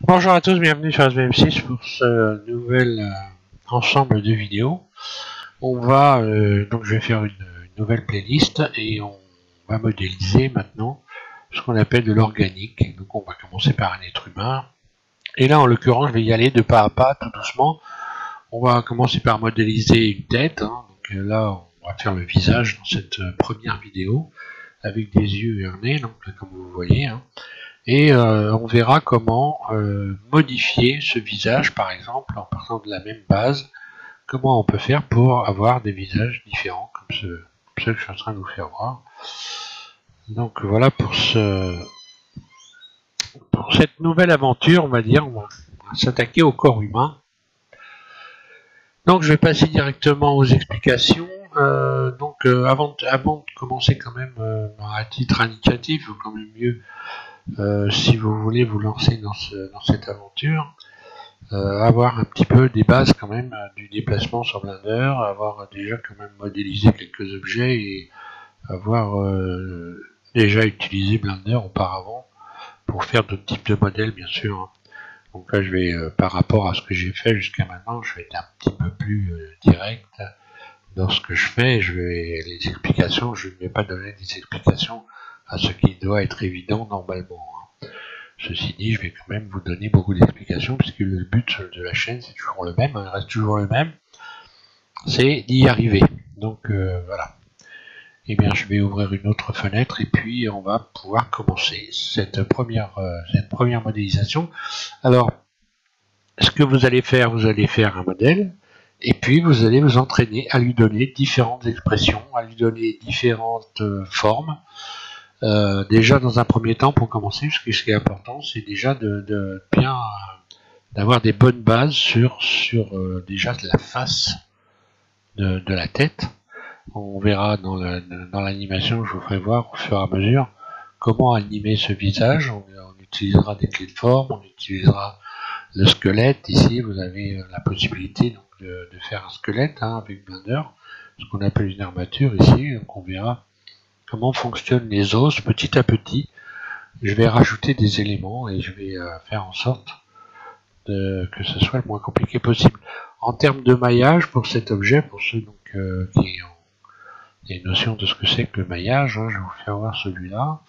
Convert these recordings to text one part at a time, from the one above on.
Bonjour à tous, bienvenue sur SVM6 pour ce nouvel ensemble de vidéos. Donc je vais faire une nouvelle playlist et on va modéliser maintenant ce qu'on appelle de l'organique. Donc on va commencer par un être humain. Et là en l'occurrence je vais y aller de pas à pas, tout doucement. On va commencer par modéliser une tête. Donc là on va faire le visage dans cette première vidéo avec des yeux et un nez, donc là, comme vous voyez. Et on verra comment modifier ce visage, par exemple, en partant de la même base, comment on peut faire pour avoir des visages différents, comme ceux que je suis en train de vous faire voir. Donc voilà pour cette nouvelle aventure, on va dire, on va s'attaquer au corps humain. Donc je vais passer directement aux explications. Avant de commencer quand même à titre indicatif, il vaut quand même mieux si vous voulez vous lancer dans cette aventure, avoir un petit peu des bases quand même du déplacement sur Blender, avoir déjà quand même modélisé quelques objets et avoir déjà utilisé Blender auparavant pour faire d'autres types de modèles, bien sûr. Donc là je vais, par rapport à ce que j'ai fait jusqu'à maintenant, je vais être un petit peu plus direct dans ce que je fais. Les explications, je ne vais pas donner des explications à ce qui doit être évident normalement. Ceci dit, je vais quand même vous donner beaucoup d'explications puisque le but de la chaîne c'est toujours le même, il reste toujours le même, c'est d'y arriver. Donc voilà. Et bien je vais ouvrir une autre fenêtre et puis on va pouvoir commencer cette première modélisation. Alors, ce que vous allez faire un modèle et puis vous allez vous entraîner à lui donner différentes expressions, à lui donner différentes formes. Déjà dans un premier temps, pour commencer, ce qui est important, c'est déjà de bien d'avoir des bonnes bases sur déjà la face de la tête. On verra dans l'animation, je vous ferai voir au fur et à mesure comment animer ce visage. On utilisera des clés de forme, on utilisera le squelette. Ici, vous avez la possibilité donc, de faire un squelette avec Blender, ce qu'on appelle une armature ici. Donc on verra comment fonctionnent les os petit à petit. Je vais rajouter des éléments et je vais faire en sorte que ce soit le moins compliqué possible. En termes de maillage pour cet objet, pour ceux donc, qui ont des notions de ce que c'est que le maillage, je vais vous faire voir celui-là.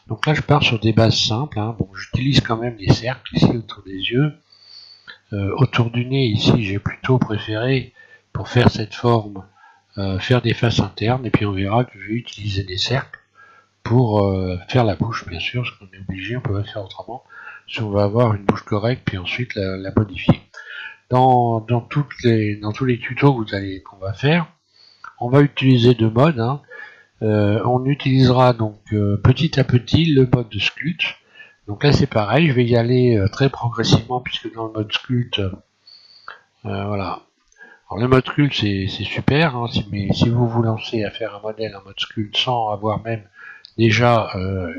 Donc là je pars sur des bases simples. Bon, j'utilise quand même des cercles ici autour des yeux. Autour du nez ici j'ai plutôt préféré pour faire cette forme faire des faces internes et puis on verra que je vais utiliser des cercles pour faire la bouche, bien sûr, parce qu'on est obligé, on peut pas faire autrement si on va avoir une bouche correcte, puis ensuite la modifier. Dans tous les tutos qu'on va faire, on va utiliser deux modes. On utilisera donc petit à petit le mode de sculpte. Donc là c'est pareil, je vais y aller très progressivement puisque dans le mode sculpte, voilà. Alors le mode sculpte c'est super, mais si vous vous lancez à faire un modèle en mode sculpte sans avoir même déjà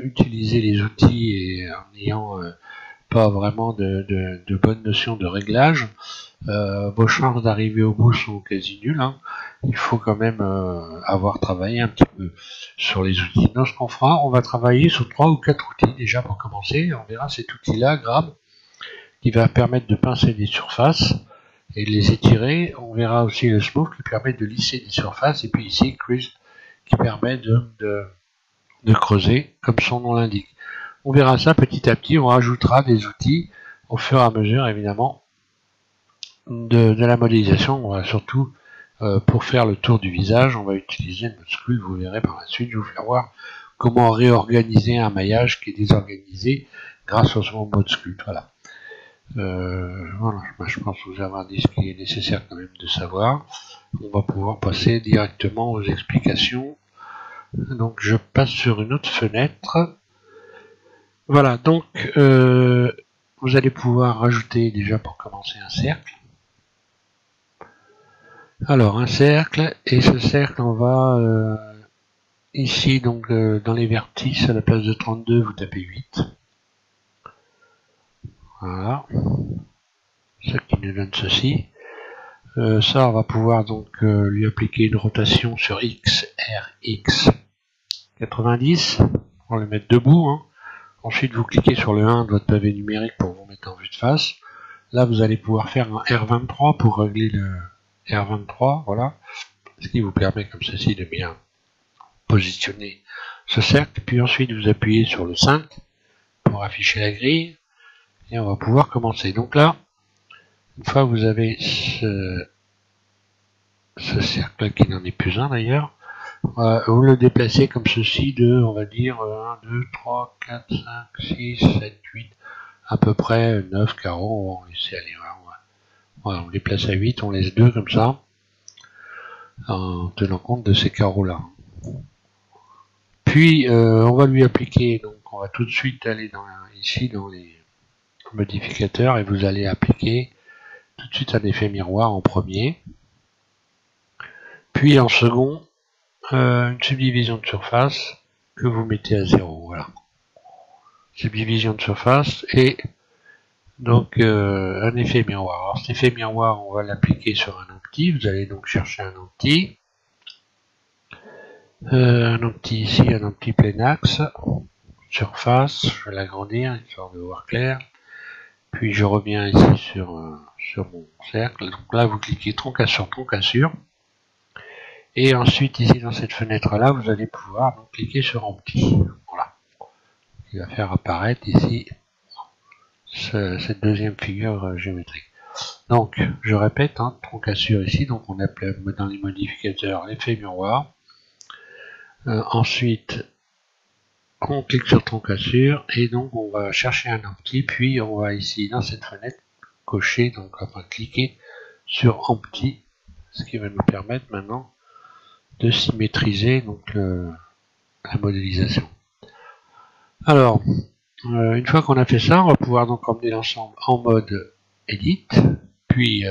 utilisé les outils et en n'ayant pas vraiment de bonnes notions de réglage, vos chances d'arriver au bout sont quasi nulles. Il faut quand même avoir travaillé un petit peu sur les outils. Donc ce qu'on fera, on va travailler sur 3 ou 4 outils déjà pour commencer. On verra cet outil-là, Grab, qui va permettre de pincer des surfaces et de les étirer. On verra aussi le Smooth qui permet de lisser des surfaces. Et puis ici, Crease qui permet de creuser, comme son nom l'indique. On verra ça petit à petit, on rajoutera des outils au fur et à mesure, évidemment, de la modélisation. On va surtout, pour faire le tour du visage, on va utiliser le mode sculpt. Vous verrez par la suite, je vais vous faire voir comment réorganiser un maillage qui est désorganisé grâce au mode sculpt. Voilà. Voilà, je pense vous avoir dit ce qui est nécessaire quand même de savoir. On va pouvoir passer directement aux explications. Donc je passe sur une autre fenêtre. Voilà, donc vous allez pouvoir rajouter déjà pour commencer un cercle. Alors un cercle, et ce cercle on va ici donc dans les vertices à la place de 32 vous tapez 8. Voilà, ce qui nous donne ceci. Ça on va pouvoir donc lui appliquer une rotation sur X, R, X 90 pour le mettre debout. Ensuite, vous cliquez sur le 1 de votre pavé numérique pour vous mettre en vue de face. Là, vous allez pouvoir faire un R23 pour régler le R23, voilà. Ce qui vous permet, comme ceci, de bien positionner ce cercle. Puis ensuite, vous appuyez sur le 5 pour afficher la grille. Et on va pouvoir commencer. Donc là, une fois que vous avez ce cercle qui n'en est plus un d'ailleurs, vous le déplacez comme ceci de, on va dire, 1, 2, 3, 4, 5, 6, 7, 8, à peu près 9 carreaux. On va laisser aller. Voilà, on les place à 8, on laisse 2 comme ça, en tenant compte de ces carreaux-là. Puis, on va lui appliquer, donc on va tout de suite aller ici dans les modificateurs et vous allez appliquer tout de suite un effet miroir en premier. Puis en second, une subdivision de surface que vous mettez à 0. Voilà. Subdivision de surface et donc un effet miroir. Alors cet effet miroir, on va l'appliquer sur un empty. Vous allez donc chercher un empty. Un empty ici, un empty plein axe. Surface, je vais l'agrandir histoire de voir clair. Puis je reviens ici sur mon cercle. Donc là, vous cliquez troncassure, troncassure. Et ensuite, ici dans cette fenêtre-là, vous allez pouvoir donc cliquer sur empty. Voilà. Il va faire apparaître ici cette deuxième figure géométrique. Donc, je répète, hein, troncassure ici, donc on appelle dans les modificateurs l'effet miroir. Ensuite, on clique sur troncassure et donc on va chercher un empty, puis on va ici dans cette fenêtre cocher, donc on va cliquer sur empty, ce qui va nous permettre maintenant de symétriser donc la modélisation. Alors, une fois qu'on a fait ça, on va pouvoir donc emmener l'ensemble en mode Edit, puis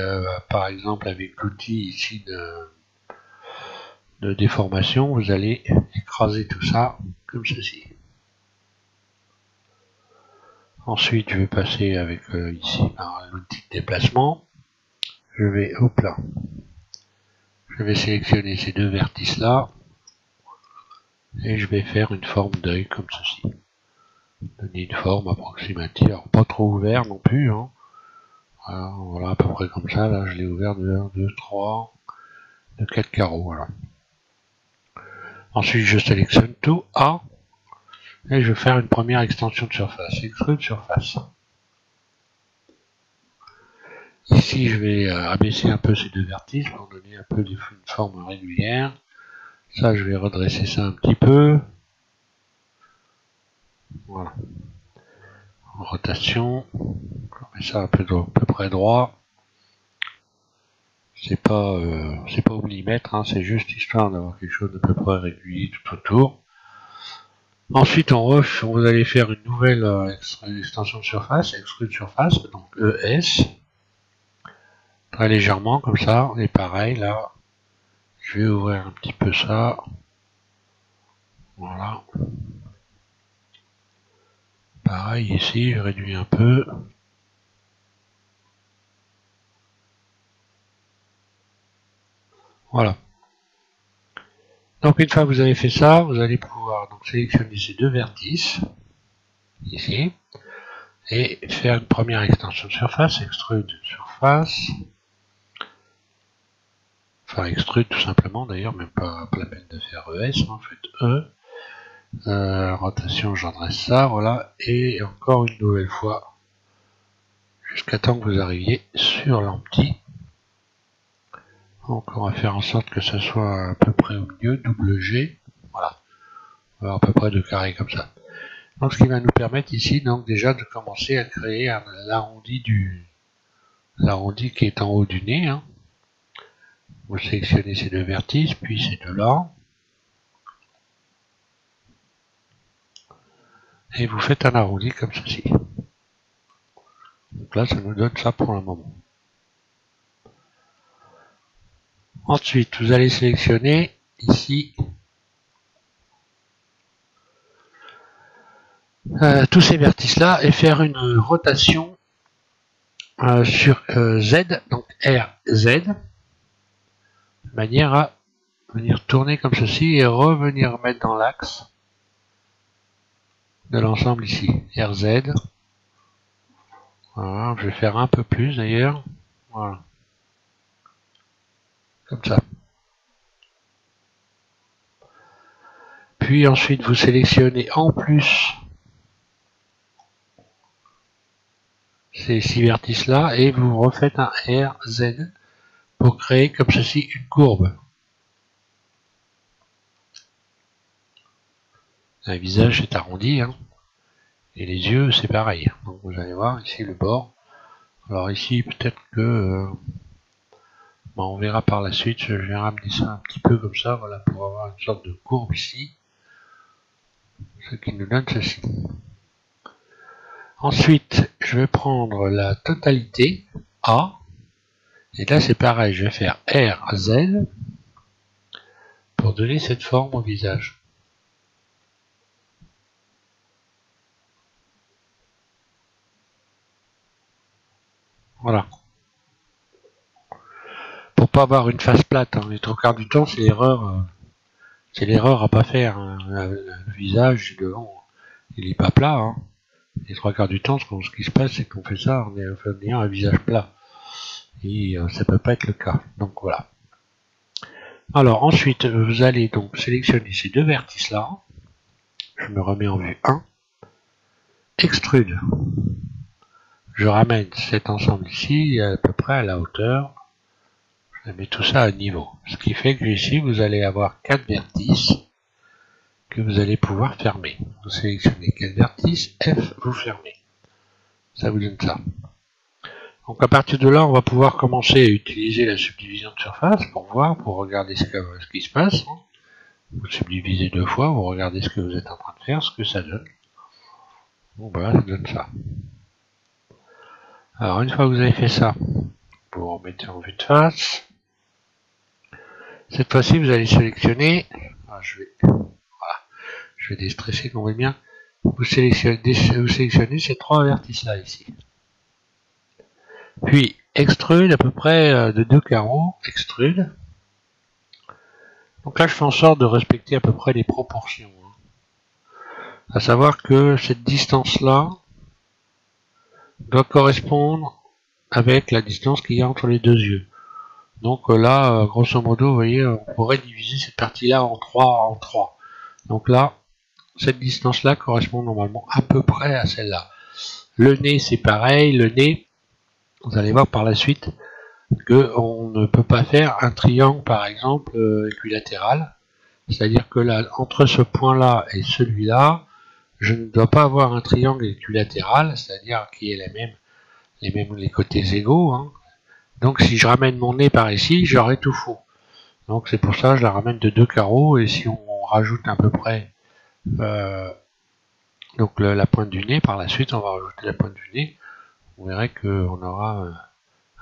par exemple avec l'outil ici de déformation, vous allez écraser tout ça comme ceci. Ensuite, je vais passer avec ici par l'outil de déplacement. Je vais, hop là, je vais sélectionner ces deux vertices là et je vais faire une forme d'œil comme ceci. Donner une forme approximative, alors pas trop ouvert non plus, hein. Voilà, à peu près comme ça. Là, je l'ai ouvert de 1, 2, 3, de 4 carreaux. Voilà. Ensuite, je sélectionne tout A et je vais faire une première extension de surface. Extrude surface. Ici, je vais abaisser un peu ces deux vertices pour donner un peu une forme régulière. Ça, je vais redresser ça un petit peu. Voilà. En rotation. Je mets ça à peu près droit. C'est pas au millimètre, hein, c'est juste histoire d'avoir quelque chose de peu près régulier tout autour. Ensuite, en rush, vous allez faire une nouvelle extension de surface, extrude surface, donc ES. Très légèrement, comme ça. Et pareil, là, je vais ouvrir un petit peu ça. Voilà. Pareil ici, je réduis un peu. Voilà. Donc une fois que vous avez fait ça, vous allez pouvoir donc sélectionner ces deux vertices, ici, et faire une première extension de surface, extrude surface. Enfin extrude tout simplement d'ailleurs, même pas la peine de faire ES, en fait E. Rotation, j'adresse ça, voilà, et encore une nouvelle fois, jusqu'à temps que vous arriviez sur l'empty. Donc on va faire en sorte que ça soit à peu près au milieu, double G, voilà, on va avoir à peu près 2 carrés comme ça. Donc ce qui va nous permettre ici donc déjà de commencer à créer l'arrondi qui est en haut du nez. Hein. Vous sélectionnez ces deux vertices, puis ces deux-là. Et vous faites un arrondi comme ceci. Donc là, ça nous donne ça pour le moment. Ensuite, vous allez sélectionner ici tous ces vertices-là et faire une rotation sur Z, donc RZ, de manière à venir tourner comme ceci et revenir mettre dans l'axe de l'ensemble ici, RZ. Voilà, je vais faire un peu plus d'ailleurs. Voilà. Comme ça. Puis ensuite, vous sélectionnez en plus ces 6 vertices-là et vous refaites un RZ pour créer comme ceci une courbe. Un visage est arrondi, hein, et les yeux c'est pareil. Donc vous allez voir ici le bord. Alors ici peut-être que on verra par la suite, je vais ramener ça un petit peu comme ça, voilà, pour avoir une sorte de courbe ici. Ce qui nous donne ceci. Ensuite, je vais prendre la totalité A. Et là, c'est pareil, je vais faire RZ pour donner cette forme au visage. Voilà. Pour pas avoir une face plate, hein. Les trois quarts du temps, c'est l'erreur à pas faire. Hein. Le visage devant, il est pas plat. Hein. Les trois quarts du temps, ce qui se passe, c'est qu'on fait ça en ayant un visage plat. Et ça peut pas être le cas. Donc voilà. Alors ensuite, vous allez donc sélectionner ces deux vertices là. Je me remets en vue 1. Extrude. Je ramène cet ensemble ici à peu près à la hauteur. Je mets tout ça à niveau. Ce qui fait que ici, vous allez avoir 4 vertices que vous allez pouvoir fermer. Vous sélectionnez 4 vertices, F, vous fermez. Ça vous donne ça. Donc à partir de là, on va pouvoir commencer à utiliser la subdivision de surface pour voir, pour regarder ce qui se passe. Vous subdivisez 2 fois, vous regardez ce que vous êtes en train de faire, ce que ça donne. Bon voilà, ça donne ça. Alors une fois que vous avez fait ça, vous remettez en vue de face. Cette fois-ci, vous allez sélectionner. Je vais déstresser qu'on voit bien. Vous sélectionnez ces 3 vertices-là ici. Puis extrude à peu près de 2 carreaux. Extrude. Donc là, je fais en sorte de respecter à peu près les proportions. À savoir que cette distance-là doit correspondre avec la distance qu'il y a entre les deux yeux. Donc là, grosso modo, vous voyez, on pourrait diviser cette partie-là en 3. Donc là, cette distance-là correspond normalement à peu près à celle-là. Le nez, c'est pareil. Le nez, vous allez voir par la suite qu'on ne peut pas faire un triangle, par exemple, équilatéral. C'est-à-dire que là, entre ce point-là et celui-là, je ne dois pas avoir un triangle équilatéral, c'est-à-dire qui est les côtés égaux. Hein. Donc si je ramène mon nez par ici, j'aurai tout faux. Donc c'est pour ça que je la ramène de 2 carreaux, et si on rajoute à peu près donc la pointe du nez, par la suite on va rajouter la pointe du nez, vous verrez qu'on aura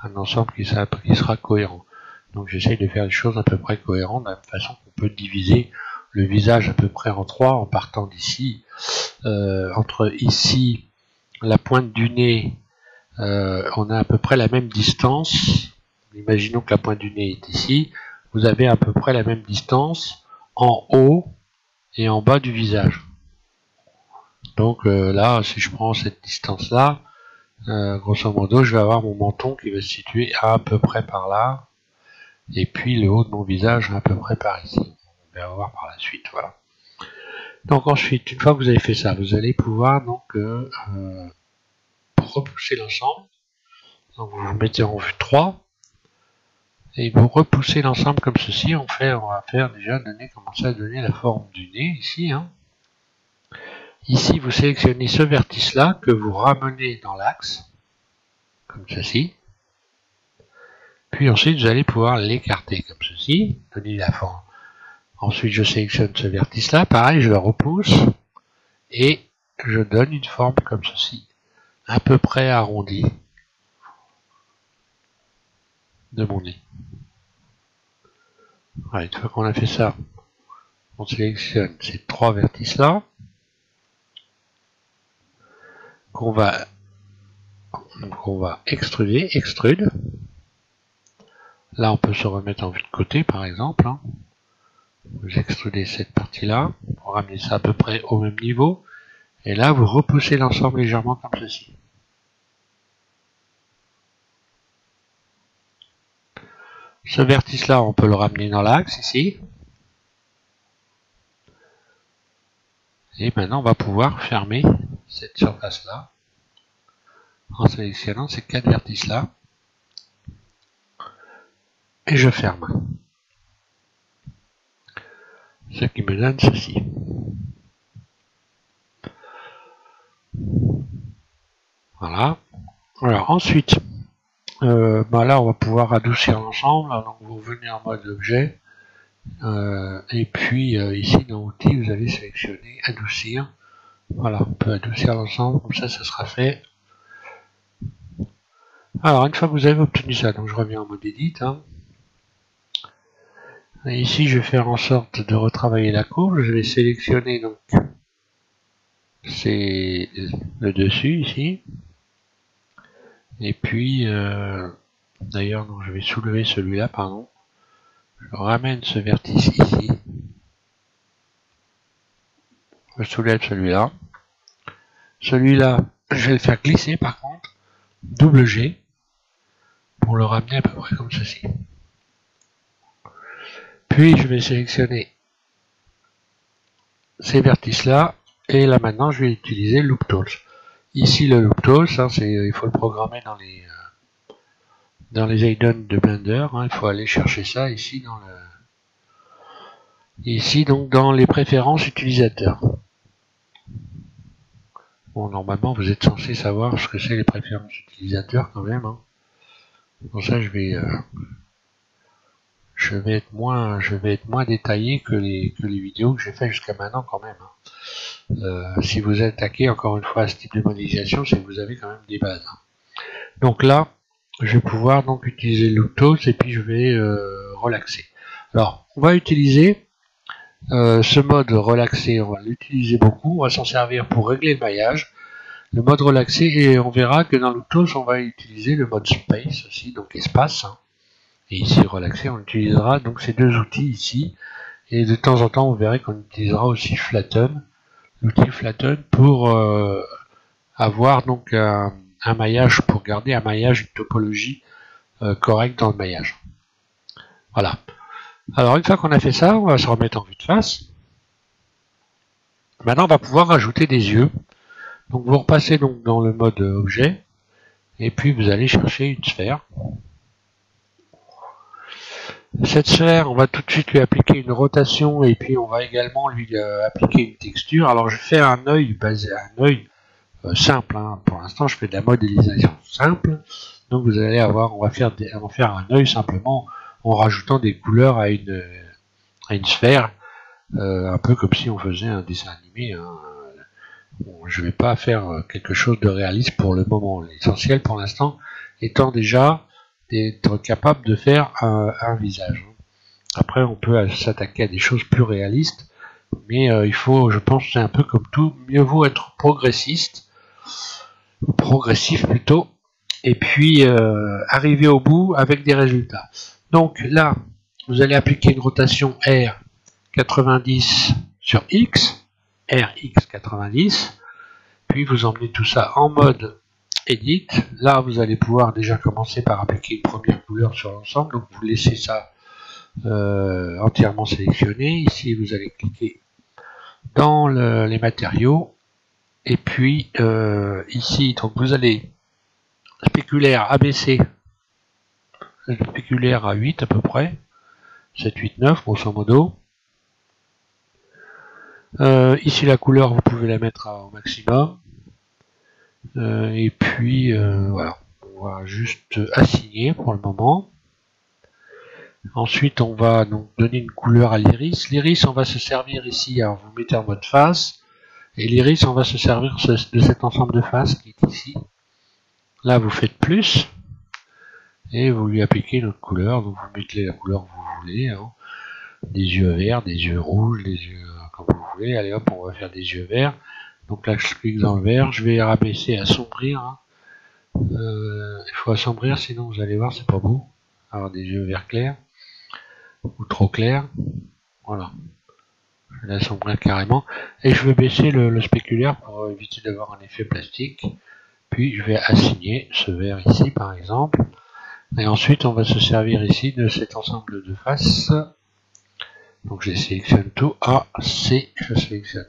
un ensemble qui sera cohérent. Donc j'essaye de faire les choses à peu près cohérentes, de la même façon qu'on peut diviser le visage à peu près en 3 en partant d'ici. Entre ici, la pointe du nez, on a à peu près la même distance. Imaginons que la pointe du nez est ici. Vous avez à peu près la même distance en haut et en bas du visage. Donc là, si je prends cette distance-là, grosso modo, je vais avoir mon menton qui va se situer à peu près par là, et puis le haut de mon visage à peu près par ici. On va voir par la suite, voilà. Donc ensuite, une fois que vous avez fait ça, vous allez pouvoir donc repousser l'ensemble. Donc vous vous mettez en vue 3, et vous repoussez l'ensemble comme ceci. On va faire déjà commencer à donner la forme du nez ici. Hein. Ici, vous sélectionnez ce vertice-là que vous ramenez dans l'axe, comme ceci. Puis ensuite, vous allez pouvoir l'écarter comme ceci, donner la forme. Ensuite, je sélectionne ce vertice-là, pareil, je le repousse, et je donne une forme comme ceci, à peu près arrondie de mon nez. Voilà, une fois qu'on a fait ça, on sélectionne ces 3 vertices-là, qu'on va extrude. Là, on peut se remettre en vue de côté, par exemple. Hein. Vous extrudez cette partie-là, pour ramener ça à peu près au même niveau. Et là, vous repoussez l'ensemble légèrement comme ceci. Ce vertice-là, on peut le ramener dans l'axe ici. Et maintenant, on va pouvoir fermer cette surface-là en sélectionnant ces 4 vertices-là. Et je ferme. Ce qui me donne ceci. Voilà. Alors ensuite, là on va pouvoir adoucir l'ensemble. Donc vous venez en mode objet. Et puis ici dans outils, vous allez sélectionner adoucir. Voilà, on peut adoucir l'ensemble, comme ça sera fait. Alors une fois que vous avez obtenu ça, donc je reviens en mode edit. Et ici je vais faire en sorte de retravailler la courbe. Je vais sélectionner donc c'est le dessus ici. Et puis d'ailleurs je vais soulever celui-là, pardon. Je ramène ce vertice ici. Je soulève celui-là. Celui-là, je vais le faire glisser par contre. Double G. Pour le ramener à peu près comme ceci. Puis je vais sélectionner ces vertices-là. Et là maintenant, je vais utiliser Loop Tools. Ici, le Loop Tools, il faut le programmer dans les add-ons de Blender. Il faut aller chercher ça ici donc dans les préférences utilisateurs. Bon, normalement, vous êtes censé savoir ce que c'est les préférences utilisateurs quand même. Pour ça, je vais être moins détaillé que les vidéos que j'ai fait jusqu'à maintenant quand même. Si vous attaquez encore une fois à ce type de modélisation, c'est que vous avez quand même des bases. Donc là, je vais pouvoir donc utiliser l'Octos et puis je vais relaxer. Alors, on va utiliser ce mode relaxé, on va l'utiliser beaucoup, on va s'en servir pour régler le maillage. Le mode relaxé, et on verra que dans l'Octos, on va utiliser le mode space aussi, donc espace. Et ici, relaxé, on utilisera donc ces deux outils ici. Et de temps en temps, vous verrez qu'on utilisera aussi Flatten, l'outil Flatten pour avoir donc un maillage, pour garder un maillage, une topologie correcte dans le maillage. Voilà. Alors une fois qu'on a fait ça, on va se remettre en vue de face. Maintenant, on va pouvoir rajouter des yeux. Donc vous repassez donc dans le mode objet, et puis vous allez chercher une sphère. Cette sphère, on va tout de suite lui appliquer une rotation, et puis on va également lui appliquer une texture. Alors je fais un œil basé à un œil simple. Pour l'instant, je fais de la modélisation simple. Donc vous allez avoir, on va faire un œil simplement en rajoutant des couleurs à une sphère, un peu comme si on faisait un dessin animé. Bon, je ne vais pas faire quelque chose de réaliste pour le moment. L'essentiel pour l'instant étant déjà d'être capable de faire un visage. Après, on peut s'attaquer à des choses plus réalistes, mais il faut, je pense, c'est un peu comme tout, mieux vaut être progressif plutôt, et puis arriver au bout avec des résultats. Donc là, vous allez appliquer une rotation R 90 sur X, RX 90, puis vous emmenez tout ça en mode Edit. Là, vous allez pouvoir déjà commencer par appliquer une première couleur sur l'ensemble, donc vous laissez ça entièrement sélectionné. Ici, vous allez cliquer dans les matériaux, et puis ici, donc vous allez spéculaire ABC, spéculaire à 8 à peu près, 7, 8, 9 grosso modo. Ici la couleur, vous pouvez la mettre au maximum. Et puis voilà, on va juste assigner pour le moment. Ensuite, on va donc donner une couleur à l'iris. L'iris, on va se servir ici, alors vous mettez en mode face, et l'iris, on va se servir de cet ensemble de faces qui est ici. Là, vous faites plus, et vous lui appliquez une autre couleur, donc vous mettez la couleur que vous voulez, des yeux verts, des yeux rouges, des yeux comme vous voulez. Allez hop, on va faire des yeux verts. Donc là, je clique dans le vert, je vais rabaisser, assombrir. Il faut assombrir, sinon vous allez voir, c'est pas beau. Alors des yeux vert clair ou trop clair. Voilà. Je l'assombrir carrément. Et je vais baisser le spéculaire pour éviter d'avoir un effet plastique. Puis je vais assigner ce vert ici par exemple. Et ensuite on va se servir ici de cet ensemble de faces. Donc je sélectionne tout. A, C, je sélectionne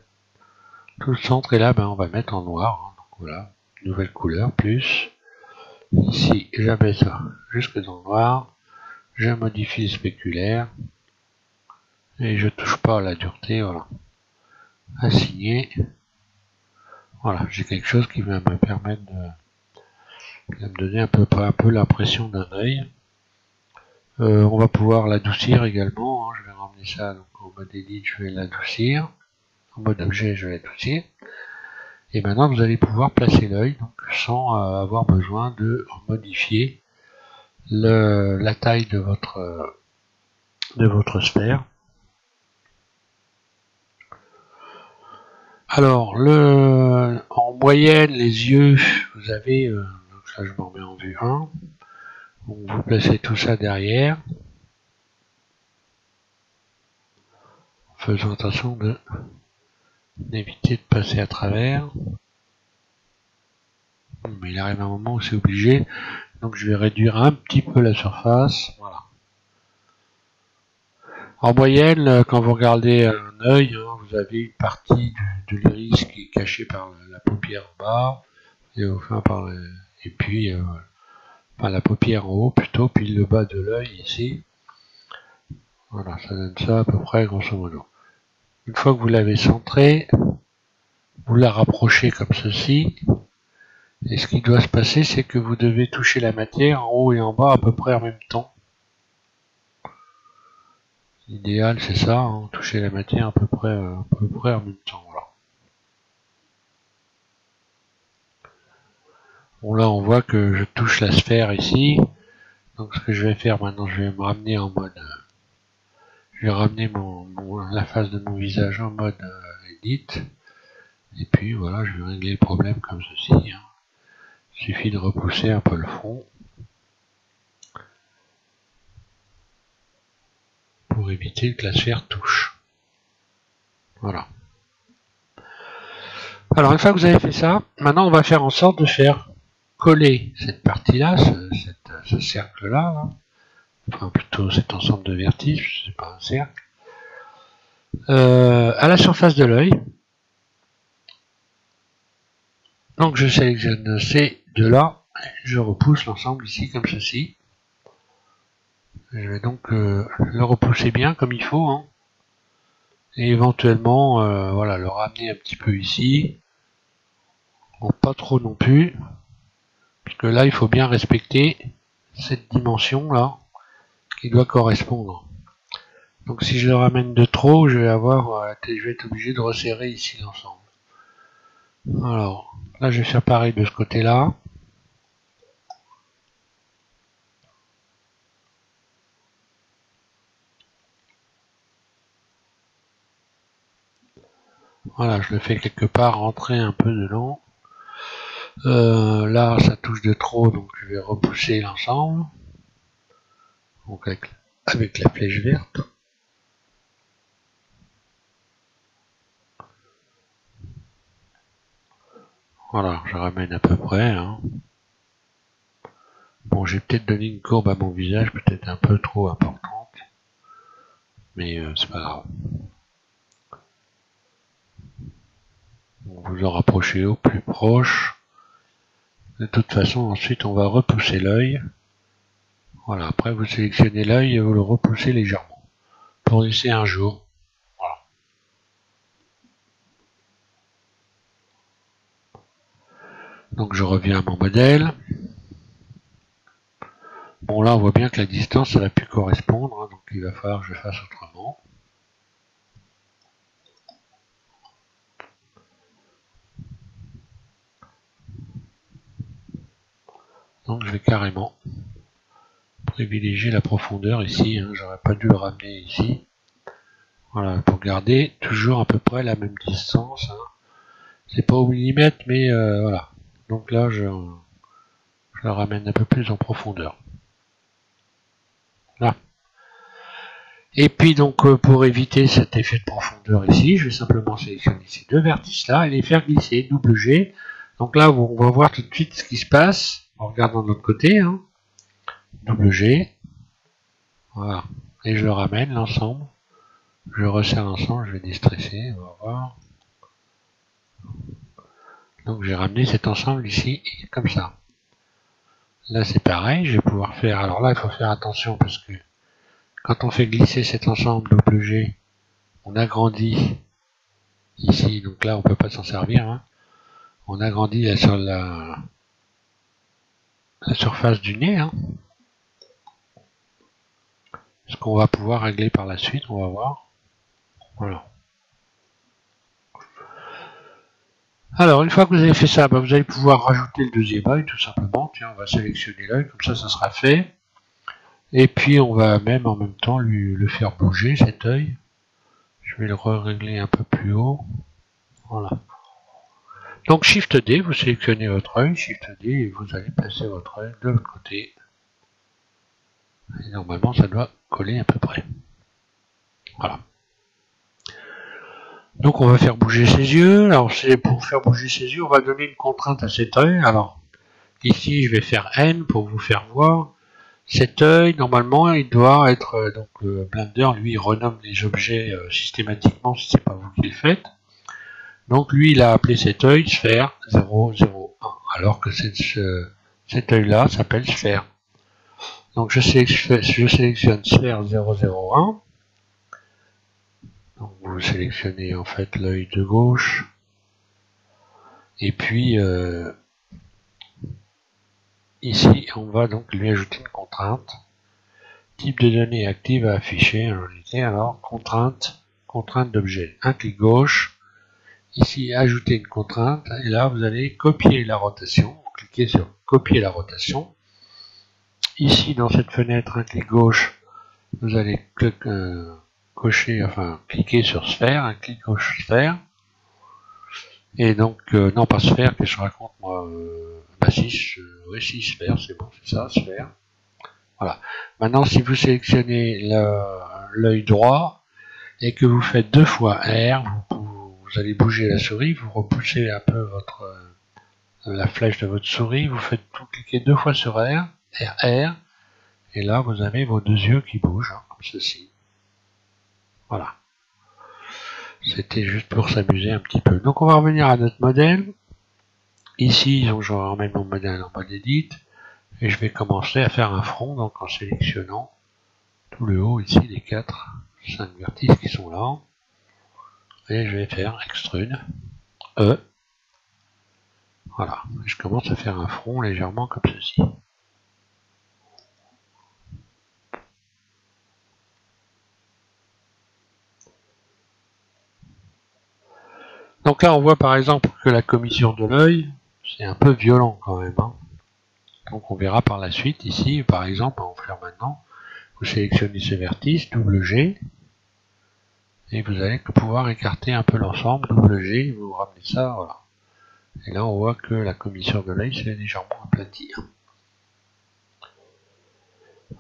tout le centre. Et là on va mettre en noir. Donc voilà, nouvelle couleur, plus. Ici j'abaisse ça jusque dans le noir. Je modifie le spéculaire. Et je touche pas à la dureté, voilà. Assigner. Voilà, j'ai quelque chose qui va me permettre de me donner à peu près un peu l'impression d'un œil. On va pouvoir l'adoucir également, hein. Je vais ramener ça donc, en mode edit, je vais l'adoucir. En mode objet, je vais l'adoucir. Et maintenant, vous allez pouvoir placer l'œil sans avoir besoin de modifier la taille de votre sphère. Alors, en moyenne, les yeux, vous avez, donc ça je m'en mets en vue 1. Donc, vous placez tout ça derrière. Faisons attention d'éviter de passer à travers. Mais il arrive un moment où c'est obligé. Donc je vais réduire un petit peu la surface. Voilà. En moyenne, quand vous regardez un œil, hein, vous avez une partie de l'iris qui est cachée par la paupière en bas, et enfin et puis enfin, la paupière en haut plutôt, puis le bas de l'œil ici. Voilà, ça donne ça à peu près grosso modo. Une fois que vous l'avez centré, vous la rapprochez comme ceci. Et ce qui doit se passer, c'est que vous devez toucher la matière en haut et en bas à peu près en même temps. L'idéal, c'est ça, hein, toucher la matière à peu près en même temps. Voilà. Bon, là, on voit que je touche la sphère ici. Donc, ce que je vais faire maintenant, je vais me ramener en mode... je vais ramener la face de mon visage en mode edit. Et puis, voilà, je vais régler le problème comme ceci. Hein. Il suffit de repousser un peu le fond. Pour éviter que la sphère touche. Voilà. Alors, une fois que vous avez fait ça, maintenant, on va faire en sorte de faire coller cette partie-là, ce cercle-là, là. Enfin plutôt cet ensemble de vertices, c'est pas un cercle, à la surface de l'œil. Donc je sélectionne ces deux-là, je repousse l'ensemble ici comme ceci. Je vais donc le repousser bien comme il faut, hein. Et éventuellement voilà, le ramener un petit peu ici, bon, pas trop non plus, parce que là il faut bien respecter cette dimension là qui doit correspondre. Donc si je le ramène de trop, je vais être obligé de resserrer ici l'ensemble. Alors, là je vais faire pareil de ce côté-là. Voilà, je le fais quelque part rentrer un peu dedans. Là, ça touche de trop, donc je vais repousser l'ensemble. Donc avec la flèche verte. Voilà, je ramène à peu près. Hein. Bon, j'ai peut-être donné une courbe à mon visage, peut-être un peu trop importante. Mais c'est pas grave. Vous en rapprochez au plus proche. De toute façon, ensuite, on va repousser l'œil. Voilà, après vous sélectionnez l'œil et vous le repoussez légèrement. Pour laisser un jour. Voilà. Donc je reviens à mon modèle. Bon là on voit bien que la distance ça va plus correspondre, hein, donc il va falloir que je fasse autrement. Donc je vais carrément privilégier la profondeur ici, hein, j'aurais pas dû le ramener ici. Voilà, pour garder toujours à peu près la même distance. Hein. C'est pas au millimètre, mais voilà. Donc là je le ramène un peu plus en profondeur. Là. Et puis donc pour éviter cet effet de profondeur ici, je vais simplement sélectionner ces deux vertices là et les faire glisser, double G. Donc là on va voir tout de suite ce qui se passe en regardant de l'autre côté, hein. Double G, voilà, et je le ramène l'ensemble, je resserre l'ensemble, je vais déstresser, on va voir. Donc j'ai ramené cet ensemble ici, comme ça. Là c'est pareil, je vais pouvoir faire, alors là il faut faire attention parce que quand on fait glisser cet ensemble double G, on agrandit ici, donc là on peut pas s'en servir, hein. On agrandit là, sur la surface du nez, hein. Ce qu'on va pouvoir régler par la suite, on va voir. Voilà. Alors, une fois que vous avez fait ça, vous allez pouvoir rajouter le deuxième œil, tout simplement. Tiens, on va sélectionner l'œil, comme ça sera fait. Et puis, on va même en même temps le faire bouger, cet œil. Je vais le régler un peu plus haut. Voilà. Donc, Shift D, vous sélectionnez votre œil, Shift D, et vous allez placer votre œil de l'autre côté. Et normalement, ça doit coller à peu près. Voilà. Donc on va faire bouger ses yeux. Alors c'est pour faire bouger ses yeux, on va donner une contrainte à cet œil. Alors ici je vais faire N pour vous faire voir. Cet œil, normalement, il doit être donc Blender, lui, il renomme les objets systématiquement si c'est pas vous qui le faites. Donc lui, il a appelé cet œil sphère 001, alors que cet œil-là s'appelle sphère. Donc je sélectionne sphère 001. Donc vous sélectionnez en fait l'œil de gauche. Et puis ici, on va donc lui ajouter une contrainte. Type de données active à afficher en réalité. Alors, contrainte d'objet. Un clic gauche. Ici, ajouter une contrainte. Et là, vous allez copier la rotation. Vous cliquez sur copier la rotation. Ici, dans cette fenêtre, un clic gauche, vous allez cliquer sur sphère. Un clic gauche sphère. Et donc, non pas sphère, que je raconte moi. Bah si, si, sphère, c'est bon, c'est ça, sphère. Voilà. Maintenant, si vous sélectionnez l'œil droit et que vous faites deux fois R, vous allez bouger la souris, vous repoussez un peu la flèche de votre souris, vous faites tout cliquer deux fois sur R, R, et là vous avez vos deux yeux qui bougent, hein, comme ceci. Voilà. C'était juste pour s'amuser un petit peu. Donc on va revenir à notre modèle. Ici, donc, je remets mon modèle en mode Edit. Et je vais commencer à faire un front, donc en sélectionnant tout le haut ici, les 5 vertices qui sont là. Et je vais faire Extrude, E. Voilà, je commence à faire un front légèrement comme ceci. Donc là, on voit par exemple que la commission de l'œil, c'est un peu violent quand même, hein. Donc on verra par la suite ici, par exemple, on va faire maintenant. Vous sélectionnez ce vertice, double G, et vous allez pouvoir écarter un peu l'ensemble, double G, vous ramenez ça, voilà. Et là on voit que la commission de l'œil s'est légèrement aplatie.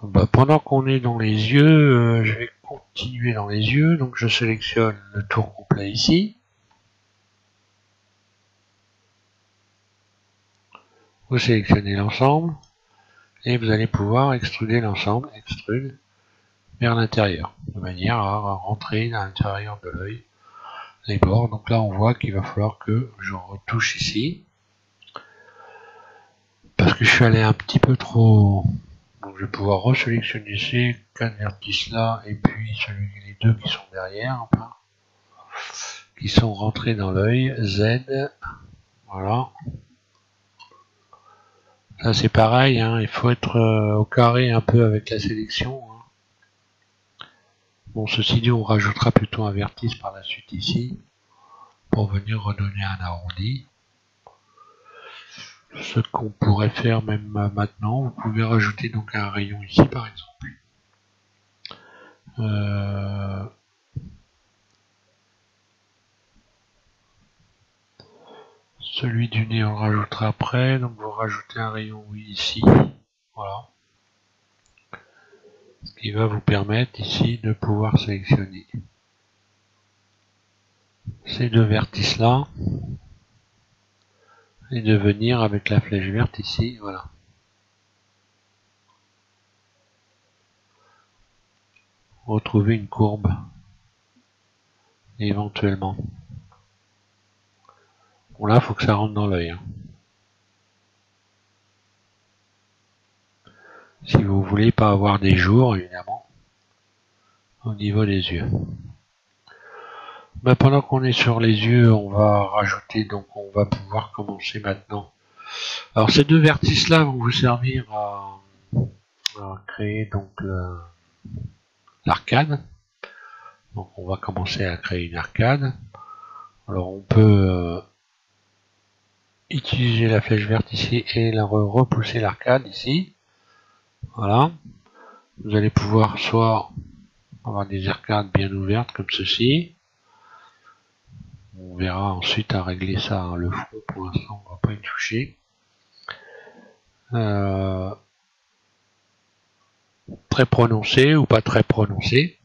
Bah, pendant qu'on est dans les yeux, je vais continuer dans les yeux, donc je sélectionne le tour complet ici. Vous sélectionnez l'ensemble, et vous allez pouvoir extruder l'ensemble, extrude, vers l'intérieur, de manière à rentrer à l'intérieur de l'œil les bords. Donc là on voit qu'il va falloir que je retouche ici, parce que je suis allé un petit peu trop. Donc je vais pouvoir resélectionner ces 4 vertices là, et puis les deux qui sont derrière, enfin, qui sont rentrés dans l'œil, Z, voilà. Là c'est pareil, hein, il faut être au carré un peu avec la sélection, hein. Bon, ceci dit, on rajoutera plutôt un vertice par la suite ici, pour venir redonner un arrondi. Ce qu'on pourrait faire même maintenant, vous pouvez rajouter donc un rayon ici par exemple. Celui du nez on le rajoutera après, donc vous rajoutez un rayon oui ici, voilà. Ce qui va vous permettre ici de pouvoir sélectionner ces deux vertices là et de venir avec la flèche verte ici, voilà. Retrouver une courbe éventuellement. Bon là, faut que ça rentre dans l'œil. Hein. Si vous voulez pas avoir des jours, évidemment, au niveau des yeux. Ben, pendant qu'on est sur les yeux, on va rajouter, donc on va pouvoir commencer maintenant. Alors ces deux vertices là vont vous servir à créer donc l'arcade. Donc on va commencer à créer une arcade. Alors on peut utiliser la flèche verte ici et repousser l'arcade ici. Voilà. Vous allez pouvoir soit avoir des arcades bien ouvertes comme ceci. On verra ensuite à régler ça, hein. Le fond pour l'instant on va pas y toucher. Très prononcé ou pas très prononcé.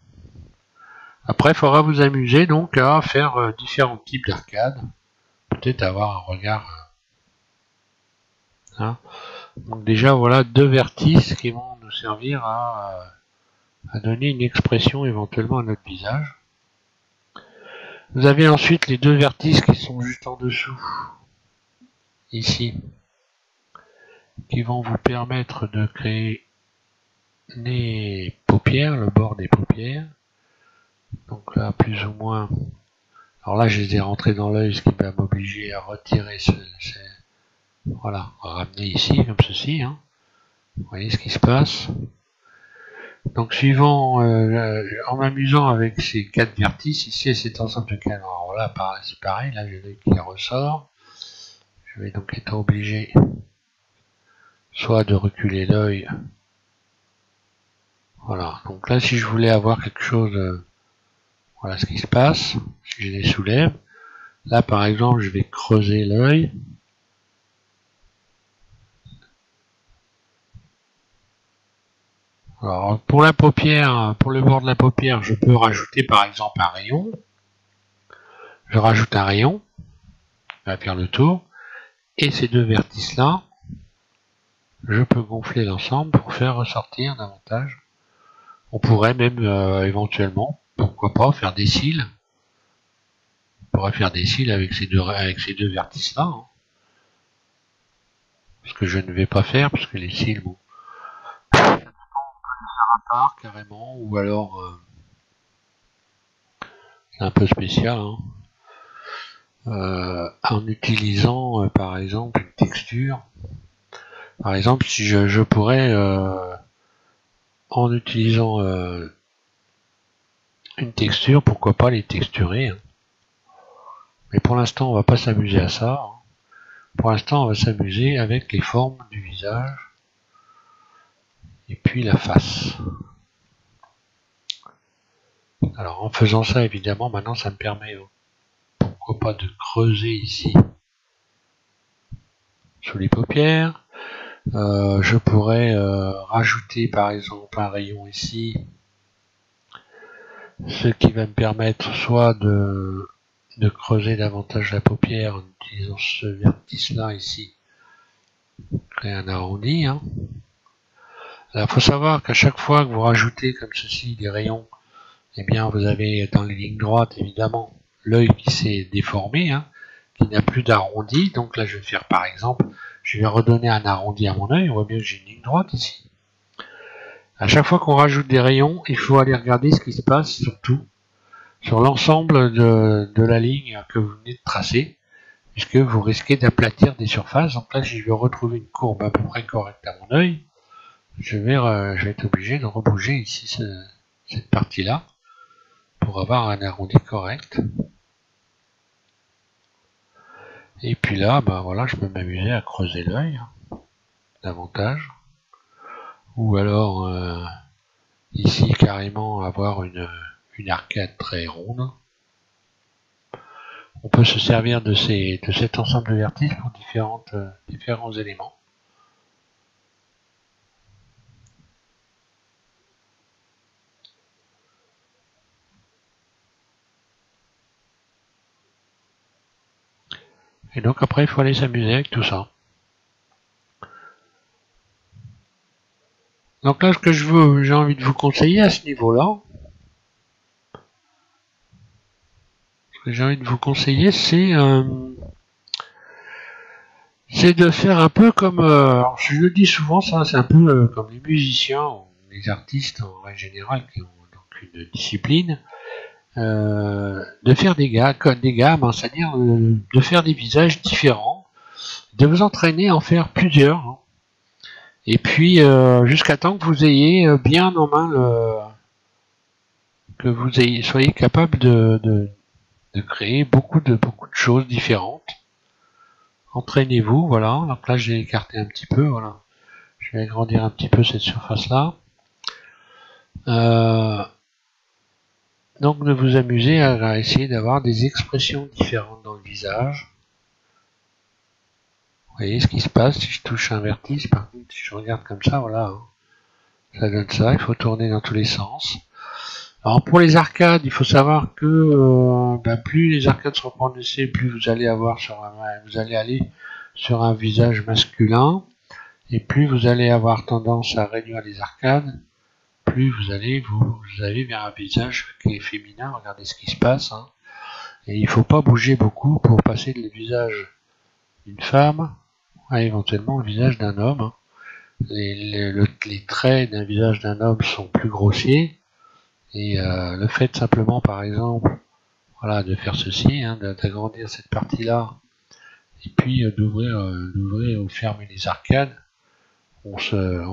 Après il faudra vous amuser donc à faire différents types d'arcades. Peut-être avoir un regard. Hein. Donc déjà voilà deux vertices qui vont nous servir à donner une expression éventuellement à notre visage. Vous avez ensuite les deux vertices qui sont juste en dessous, ici, qui vont vous permettre de créer les paupières, le bord des paupières. Donc là, plus ou moins. Alors là, je les ai rentrés dans l'œil, ce qui va m'obliger à retirer voilà, à ramener ici, comme ceci. Hein. Vous voyez ce qui se passe. Donc suivant, en m'amusant avec ces quatre vertices, ici cet ensemble de quatre, alors là c'est pareil, là j'ai l'œil qui ressort, je vais donc être obligé soit de reculer l'œil, voilà, donc là si je voulais avoir quelque chose, voilà ce qui se passe, si je les soulève, là par exemple je vais creuser l'œil, alors pour la paupière, pour le bord de la paupière, je peux rajouter par exemple un rayon, je rajoute un rayon, on va faire le tour, et ces deux vertices là, je peux gonfler l'ensemble pour faire ressortir davantage. On pourrait même éventuellement, pourquoi pas, faire des cils. On pourrait faire des cils avec ces deux vertices là. Hein. Ce que je ne vais pas faire, parce que les cils, bon, à part carrément, ou alors c'est un peu spécial. Hein. En utilisant par exemple une texture. Par exemple, si je pourrais, en utilisant une texture, pourquoi pas les texturer. Hein. Mais pour l'instant, on va pas s'amuser à ça. Hein. Pour l'instant, on va s'amuser avec les formes du visage et puis la face. Alors, en faisant ça, évidemment, maintenant, ça me permet, pourquoi pas, de creuser ici sous les paupières. Je pourrais rajouter, par exemple, un rayon ici, ce qui va me permettre soit de creuser davantage la paupière en utilisant ce vertice-là ici, créer un arrondi. Hein. Alors, il faut savoir qu'à chaque fois que vous rajoutez comme ceci des rayons, eh bien, vous avez dans les lignes droites, évidemment, l'œil qui s'est déformé, hein, qui n'a plus d'arrondi. Donc là, je vais faire par exemple, je vais redonner un arrondi à mon œil. On voit bien que j'ai une ligne droite ici. À chaque fois qu'on rajoute des rayons, il faut aller regarder ce qui se passe, surtout sur l'ensemble de la ligne que vous venez de tracer, puisque vous risquez d'aplatir des surfaces. Donc là, si je veux retrouver une courbe à peu près correcte à mon œil, je vais être obligé de rebouger ici cette partie-là pour avoir un arrondi correct. Et puis là, bah voilà, je peux m'amuser à creuser l'œil davantage. Ou alors ici carrément avoir une arcade très ronde. On peut se servir de cet ensemble de vertices pour différents éléments. Et donc après, il faut aller s'amuser avec tout ça. Donc là, ce que j'ai envie de vous conseiller à ce niveau-là, c'est de faire un peu comme, alors je le dis souvent, ça, c'est un peu comme les musiciens ou les artistes en règle générale qui ont donc une discipline, de faire des gammes, hein, c'est-à-dire de faire des visages différents, de vous entraîner à en faire plusieurs, hein. Et puis jusqu'à temps que vous ayez bien en main soyez capable de créer beaucoup de choses différentes. Entraînez-vous, voilà. Donc là, j'ai écarté un petit peu, voilà. Je vais agrandir un petit peu cette surface-là. Donc de vous amuser à essayer d'avoir des expressions différentes dans le visage. Vous voyez ce qui se passe si je touche un vertice, par contre, si je regarde comme ça, voilà, hein, ça donne ça. Il faut tourner dans tous les sens. Alors pour les arcades, il faut savoir que plus les arcades seront prononcées, plus vous allez aller sur un visage masculin, et plus vous allez avoir tendance à réduire les arcades, plus vous allez vers un visage qui est féminin. Regardez ce qui se passe, hein. Et il ne faut pas bouger beaucoup pour passer du visage d'une femme à éventuellement le visage d'un homme, hein. Les traits d'un visage d'un homme sont plus grossiers. Et le fait simplement, par exemple, voilà, de faire ceci, hein, d'agrandir cette partie-là, et puis d'ouvrir ou fermer les arcades, on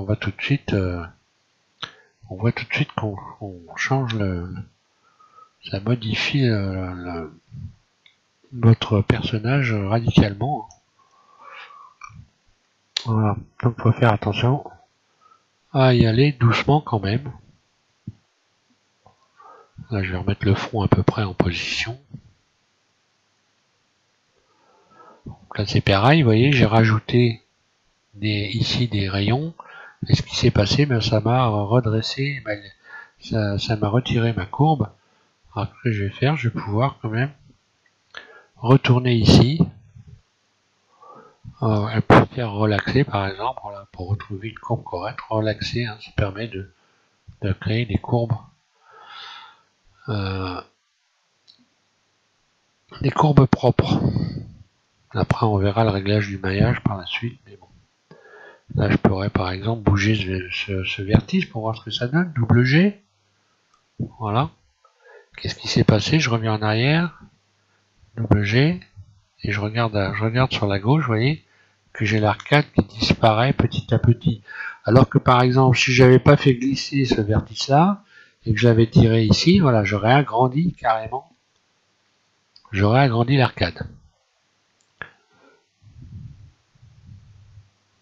voit tout de suite qu'on change ça modifie votre personnage radicalement. Voilà, donc il faut faire attention à y aller doucement quand même. Là, je vais remettre le front à peu près en position. Donc là, c'est pareil, vous voyez, j'ai rajouté ici des rayons. Et ce qui s'est passé, ben, ça m'a redressé, ça m'a retiré ma courbe. Alors ce que je vais faire, je vais pouvoir quand même retourner ici, et pour faire relaxer par exemple, voilà, pour retrouver une courbe correcte, relaxer, hein, ça permet de créer des courbes propres. Après on verra le réglage du maillage par la suite, mais bon. Là je pourrais par exemple bouger ce vertige pour voir ce que ça donne, double G. Voilà. Qu'est-ce qui s'est passé? Je reviens en arrière, double G, et je regarde sur la gauche, vous voyez, que j'ai l'arcade qui disparaît petit à petit. Alors que par exemple, si j'avais pas fait glisser ce vertice-là, et que j'avais tiré ici, voilà, j'aurais agrandi carrément. J'aurais agrandi l'arcade.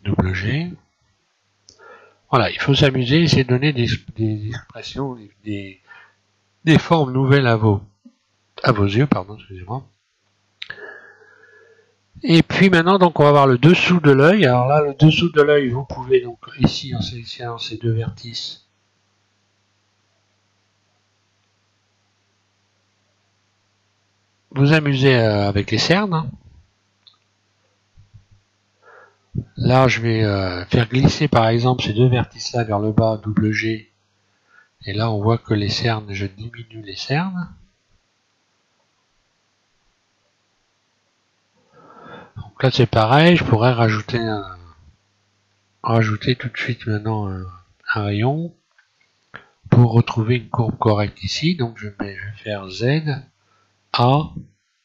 Double G. Voilà, il faut s'amuser, essayer de donner des expressions, des formes nouvelles à vos yeux, pardon, excusez-moi. Et puis maintenant, donc, on va voir le dessous de l'œil. Alors là, le dessous de l'œil, vous pouvez donc ici, en sélectionnant ces deux vertices, vous amuser avec les cernes, hein. Là, je vais faire glisser par exemple ces deux vertices-là vers le bas, double G. Et là, on voit que les cernes, je diminue les cernes. Donc là, c'est pareil, je pourrais rajouter tout de suite maintenant un rayon pour retrouver une courbe correcte ici. Donc je vais faire Z, A,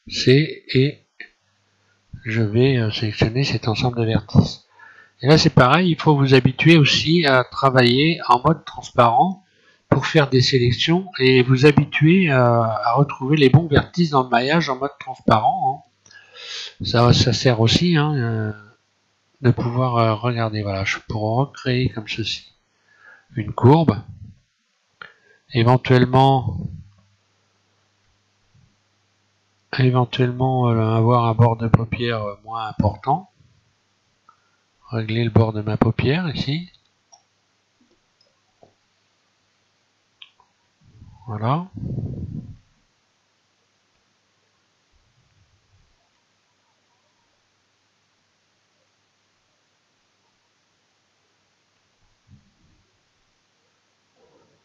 C et je vais sélectionner cet ensemble de vertices. Et là, c'est pareil, il faut vous habituer aussi à travailler en mode transparent pour faire des sélections et vous habituer à retrouver les bons vertices dans le maillage en mode transparent, hein. Ça sert aussi, hein, de pouvoir regarder. Voilà, je pourrais recréer comme ceci une courbe, éventuellement avoir un bord de paupière moins important, régler le bord de ma paupière ici, voilà.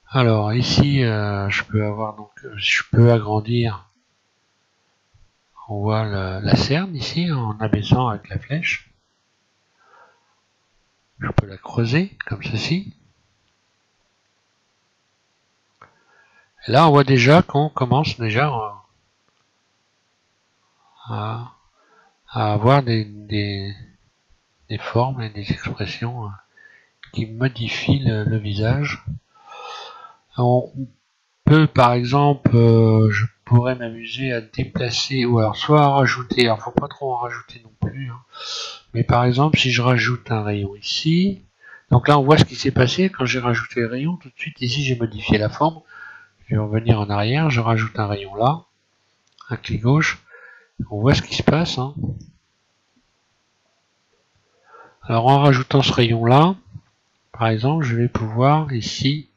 Alors ici, je peux avoir donc, je peux agrandir. On voit la cerne ici en abaissant avec la flèche. Je peux la creuser comme ceci. Et là, on voit déjà qu'on commence déjà à avoir des formes et des expressions qui modifient le visage. On peut, par exemple, je pourrais m'amuser à déplacer, ou alors soit à rajouter, alors faut pas trop en rajouter non plus, hein. Mais par exemple, si je rajoute un rayon ici, donc là on voit ce qui s'est passé quand j'ai rajouté le rayon, tout de suite ici j'ai modifié la forme, je vais revenir en arrière, je rajoute un rayon là, un clic gauche, on voit ce qui se passe, hein. Alors en rajoutant ce rayon là, par exemple, je vais pouvoir ici,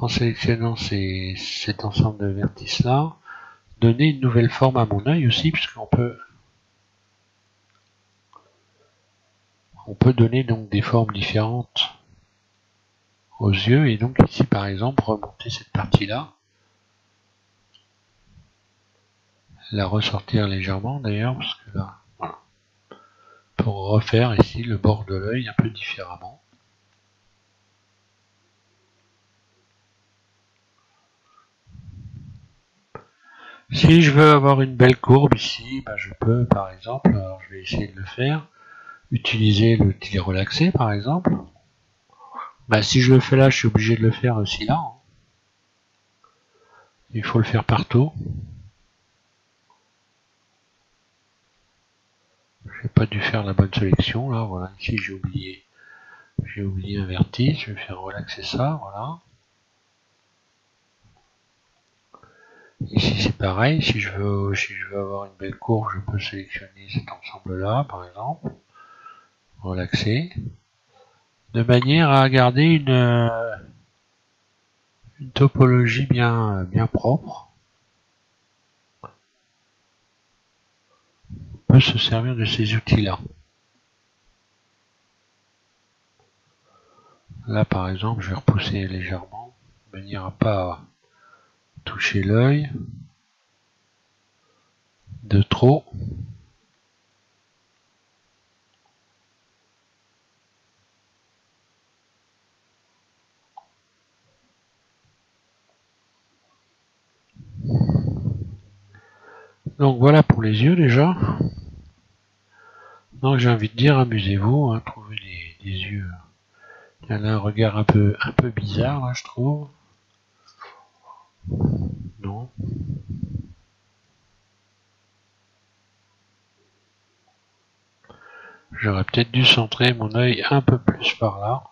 en sélectionnant cet ensemble de vertices là, donner une nouvelle forme à mon œil aussi, puisqu'on peut donner donc des formes différentes aux yeux, et donc ici par exemple remonter cette partie là, la ressortir légèrement d'ailleurs, parce que là, voilà, pour refaire ici le bord de l'œil un peu différemment. Si je veux avoir une belle courbe ici, je peux par exemple, alors je vais essayer de le faire, utiliser le tir relaxé par exemple. Si je le fais là, je suis obligé de le faire aussi là, hein. Il faut le faire partout. J'ai pas dû faire la bonne sélection là, voilà, ici j'ai oublié un vertice, je vais faire relaxer ça, voilà. Ici c'est pareil, si je veux avoir une belle courbe, je peux sélectionner cet ensemble là par exemple, relaxer, de manière à garder une topologie bien propre. On peut se servir de ces outils là. Là par exemple je vais repousser légèrement, de manière à pas toucher l'œil de trop. Donc voilà pour les yeux déjà. Donc j'ai envie de dire, amusez-vous, hein, trouvez des yeux. Il y en a un regard un peu bizarre là, je trouve. Non. J'aurais peut-être dû centrer mon œil un peu plus par là.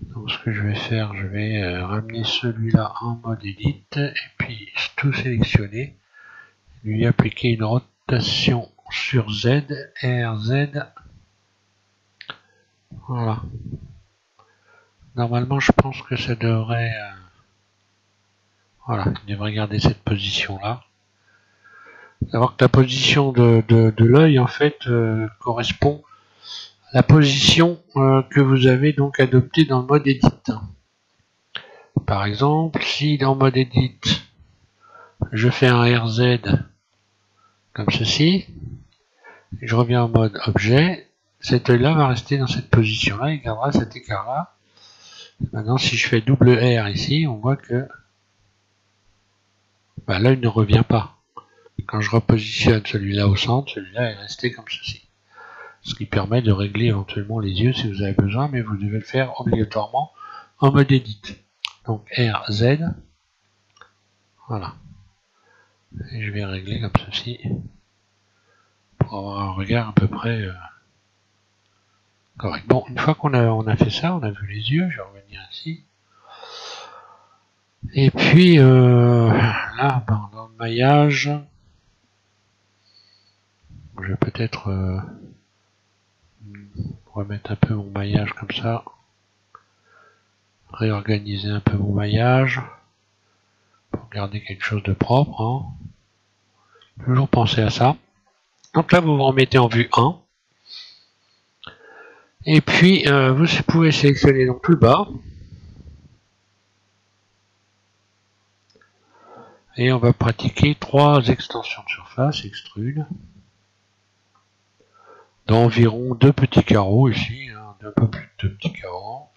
Donc ce que je vais faire, je vais ramener celui-là en mode edit et puis tout sélectionner, lui appliquer une rotation sur Z, RZ. Voilà. Normalement, je pense que ça devrait... voilà, il devrait garder cette position-là. Savoir que la position de l'œil, en fait, correspond à la position que vous avez donc adoptée dans le mode edit. Par exemple, si dans le mode edit, je fais un RZ comme ceci, et je reviens en mode objet, cet œil-là va rester dans cette position-là, il gardera cet écart-là. Maintenant, si je fais double R ici, on voit que l'œil ne revient pas. Quand je repositionne celui-là au centre, celui-là est resté comme ceci. Ce qui permet de régler éventuellement les yeux si vous avez besoin, mais vous devez le faire obligatoirement en mode edit. Donc RZ, voilà. Et je vais régler comme ceci pour avoir un regard à peu près correct. Bon, une fois qu'on a fait ça, on a vu les yeux, je vais revenir ici. Et puis là, dans le maillage, je vais peut-être remettre un peu mon maillage comme ça, réorganiser un peu mon maillage pour garder quelque chose de propre, hein. Toujours penser à ça. Donc là, vous vous remettez en vue 1. Et puis vous pouvez sélectionner donc tout le bas. Et on va pratiquer 3 extensions de surface, extrude, d'environ 2 petits carreaux ici, hein, un peu plus de 2 petits carreaux.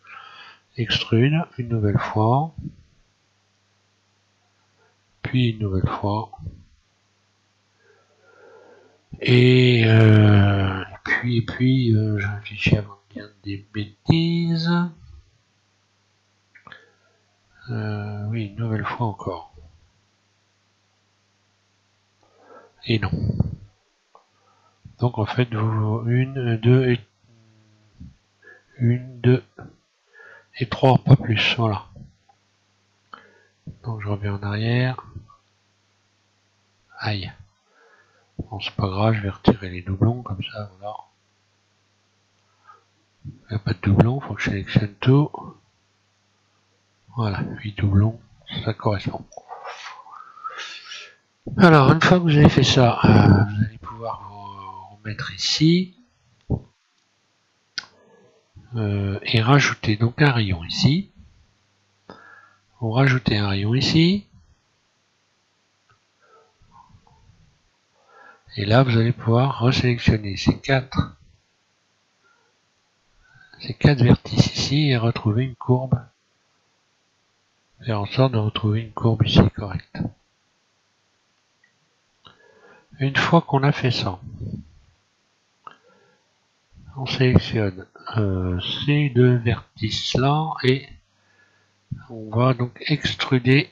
Extrude une nouvelle fois, puis une nouvelle fois, et puis je réfléchis avant de dire des bêtises. Oui, une nouvelle fois encore. Et non. Donc en fait, vous une, deux et 3, pas plus, voilà. Donc je reviens en arrière. Aïe. Bon, c'est pas grave, je vais retirer les doublons comme ça, voilà. Il n'y a pas de doublons, il faut que je sélectionne tout. Voilà, 8 doublons, ça correspond. Alors, une fois que vous avez fait ça, vous allez pouvoir vous remettre ici. Et rajouter donc un rayon ici. Vous rajoutez un rayon ici. Et là, vous allez pouvoir resélectionner ces 4 vertices ici et retrouver une courbe. Faire en sorte de retrouver une courbe ici correcte. Une fois qu'on a fait ça, on sélectionne ces 2 vertices là et on va donc extruder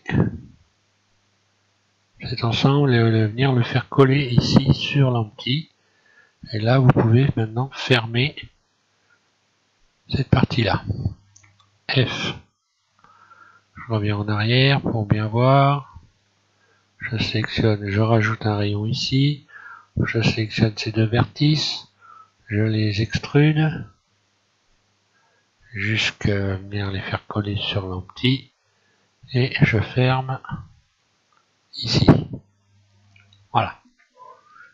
cet ensemble et venir le faire coller ici sur l'empty. Et là, vous pouvez maintenant fermer cette partie-là. F. Je reviens en arrière pour bien voir. Je sélectionne, je rajoute un rayon ici. Je sélectionne ces 2 vertices. Je les extrude jusqu'à venir les faire coller sur l'empty. Et je ferme ici. Voilà.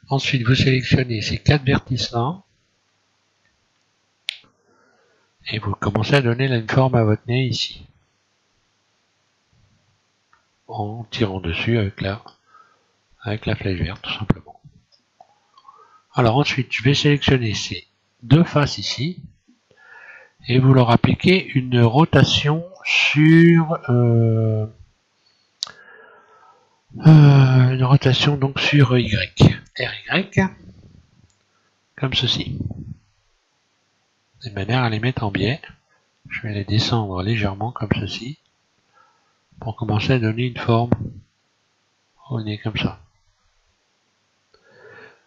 Ensuite, vous sélectionnez ces 4 vertices là. Et vous commencez à donner une forme à votre nez ici. En tirant dessus avec la flèche verte tout simplement. Alors ensuite, je vais sélectionner ces 2 faces ici. Et vous leur appliquez une rotation sur donc sur Y. RY, comme ceci. De manière à les mettre en biais. Je vais les descendre légèrement comme ceci. Pour commencer à donner une forme au nez comme ça.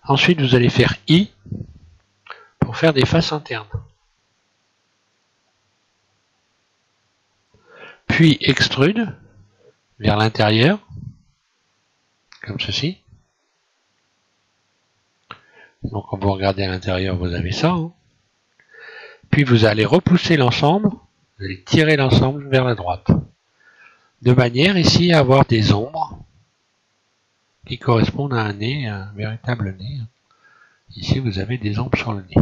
Ensuite, vous allez faire I pour faire des faces internes. Puis extrude vers l'intérieur, comme ceci. Donc quand vous regardez à l'intérieur, vous avez ça. Hein. Puis vous allez repousser l'ensemble, vous allez tirer l'ensemble vers la droite. De manière ici à avoir des ombres qui correspondent à un nez, un véritable nez. Ici vous avez des ombres sur le nez.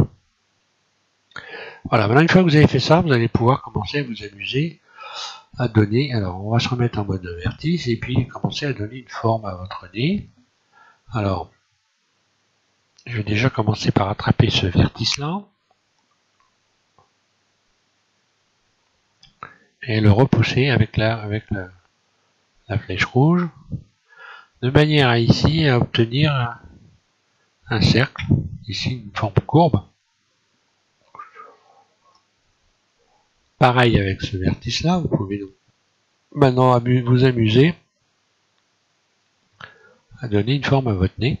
Voilà, maintenant une fois que vous avez fait ça, vous allez pouvoir commencer à vous amuser à donner, alors on va se remettre en mode vertice et puis commencer à donner une forme à votre nez. Alors, je vais déjà commencer par attraper ce vertice là et le repousser avec la flèche rouge de manière à ici à obtenir un cercle, ici une forme courbe. Pareil avec ce vertice là, vous pouvez donc maintenant vous amuser à donner une forme à votre nez.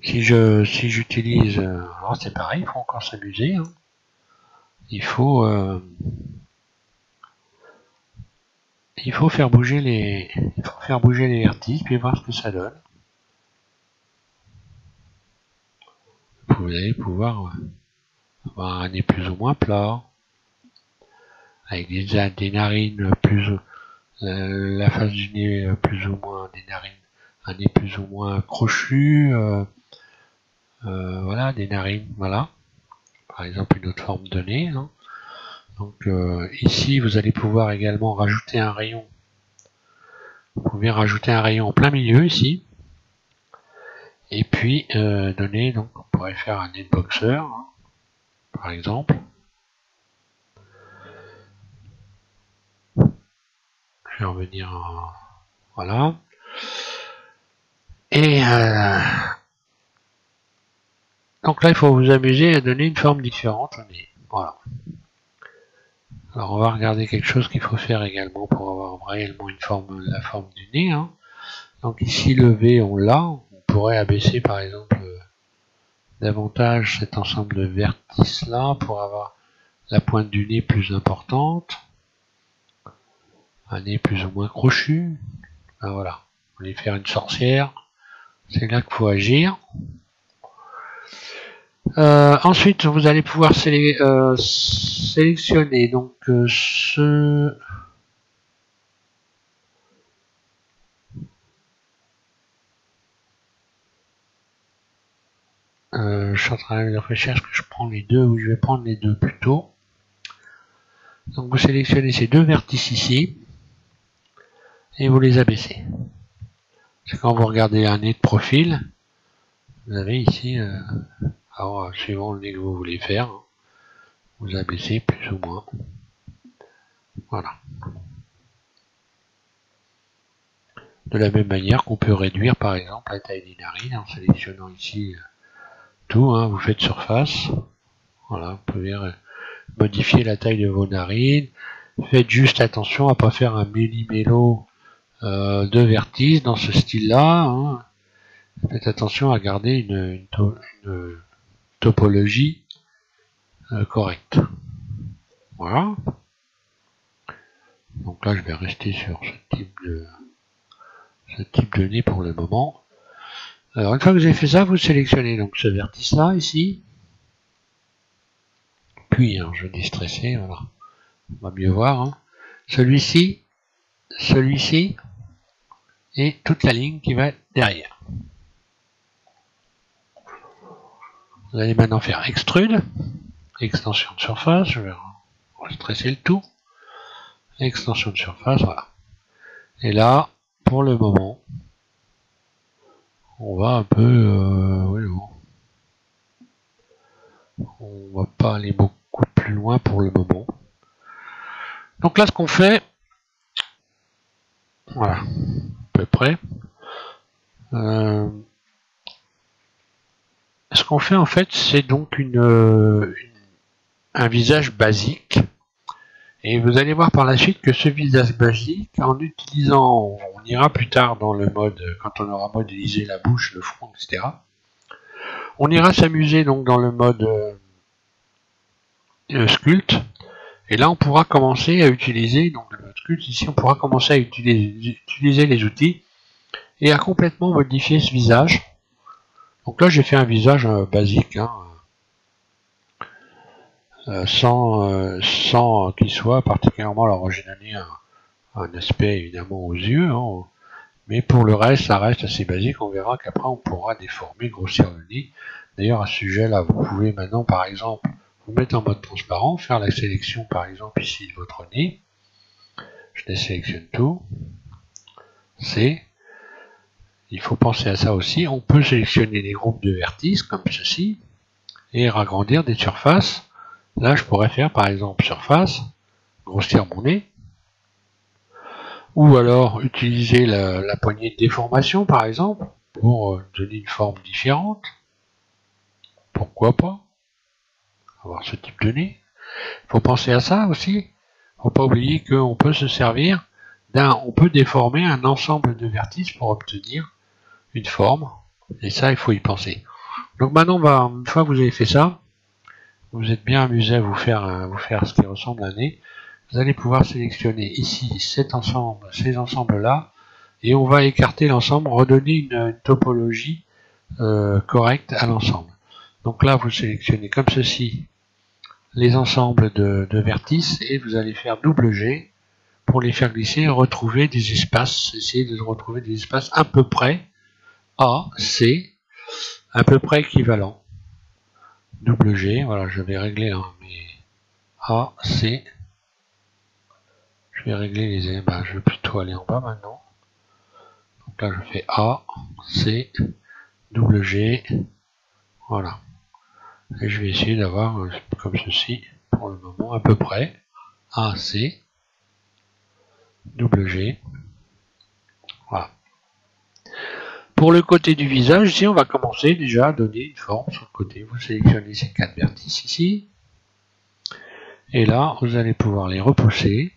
Si j'utilise, alors c'est pareil, il faut encore s'amuser. Hein. Il faut faire bouger les vertices puis voir ce que ça donne. Vous allez pouvoir avoir un nez plus ou moins plat, avec des narines plus, la face du nez plus ou moins, des narines, un nez plus ou moins crochu, voilà, des narines, voilà. par exemple une autre forme donnée. Hein. Donc ici, vous allez pouvoir également rajouter un rayon. Vous pouvez rajouter un rayon en plein milieu ici. Et puis donner, donc on pourrait faire un netboxer, hein, par exemple. Je vais revenir en... Voilà. Et donc là, il faut vous amuser à donner une forme différente. Voilà. Alors on va regarder quelque chose qu'il faut faire également pour avoir réellement une forme, la forme du nez. Hein. Donc ici le V on l'a, on pourrait abaisser par exemple davantage cet ensemble de vertices là pour avoir la pointe du nez plus importante, un nez plus ou moins crochu. Ben voilà, vous voulez faire une sorcière, c'est là qu'il faut agir. Ensuite, vous allez pouvoir sélectionner donc ce... je suis en train de réfléchir, est-ce que je prends les deux ou je vais prendre les deux plutôt. Donc vous sélectionnez ces deux vertices ici et vous les abaissez. C'est quand vous regardez un nez de profil, vous avez ici, alors suivant le nez que vous voulez faire, vous abaissez plus ou moins. Voilà. De la même manière qu'on peut réduire par exemple la taille des narines en sélectionnant ici tout, hein, vous faites surface. Voilà, vous pouvez modifier la taille de vos narines. Faites juste attention à ne pas faire un méli-mélo de vertices dans ce style-là. Hein. Faites attention à garder une topologie correcte. Voilà. Donc là, je vais rester sur ce type de nez pour le moment. Alors, une fois que vous avez fait ça, vous sélectionnez donc ce vertice-là, ici. Puis, hein, je vais déstresser, voilà. On va mieux voir. Hein. Celui-ci, et toute la ligne qui va derrière. Vous allez maintenant faire extrude, extension de surface, je vais restresser le tout. Extension de surface, voilà. Et là, pour le moment, on va un peu... oui, bon. On va pas aller beaucoup plus loin pour le moment. Donc là, ce qu'on fait, voilà, à peu près. Ce qu'on fait en fait, c'est donc un visage basique. Et vous allez voir par la suite que ce visage basique, en utilisant, on ira plus tard dans le mode, quand on aura modélisé la bouche, le front, etc. On ira s'amuser donc dans le mode sculpt. Et là, on pourra commencer à utiliser, donc le mode sculpt, ici, on pourra commencer à utiliser les outils et à complètement modifier ce visage. Donc là, j'ai fait un visage basique, hein, sans qu'il soit particulièrement, alors j'ai donné un aspect évidemment aux yeux, hein, mais pour le reste, ça reste assez basique. On verra qu'après, on pourra déformer, grossir le nez. D'ailleurs, à ce sujet-là, vous pouvez maintenant, par exemple, vous mettre en mode transparent, faire la sélection, par exemple, ici de votre nez. Je désélectionne tout. Il faut penser à ça aussi. On peut sélectionner des groupes de vertices, comme ceci, et agrandir des surfaces. Là, je pourrais faire, par exemple, surface, grossir mon nez, ou alors utiliser la poignée de déformation, par exemple, pour donner une forme différente. Pourquoi pas avoir ce type de nez. Il faut penser à ça aussi. Il ne faut pas oublier qu'on peut se servir on peut déformer un ensemble de vertices pour obtenir une forme. Et ça, il faut y penser. Donc maintenant, une fois que vous avez fait ça, vous êtes bien amusé à vous faire ce qui ressemble à un nez. Vous allez pouvoir sélectionner ici ces ensembles-là, et on va écarter l'ensemble, redonner une topologie correcte à l'ensemble. Donc là, vous sélectionnez comme ceci les ensembles de vertices, et vous allez faire double G pour les faire glisser et retrouver des espaces, essayer de retrouver des espaces à peu près A, C, à peu près équivalents. double G, voilà, je vais régler là, mes A, C. Je vais régler les ben, je vais plutôt aller en bas maintenant. Donc là, je fais A, C, double G, voilà. Et je vais essayer d'avoir comme ceci, pour le moment, à peu près. A, C, double G, voilà. Pour le côté du visage, ici, on va commencer déjà à donner une forme sur le côté. Vous sélectionnez ces 4 vertices ici. Et là, vous allez pouvoir les repousser.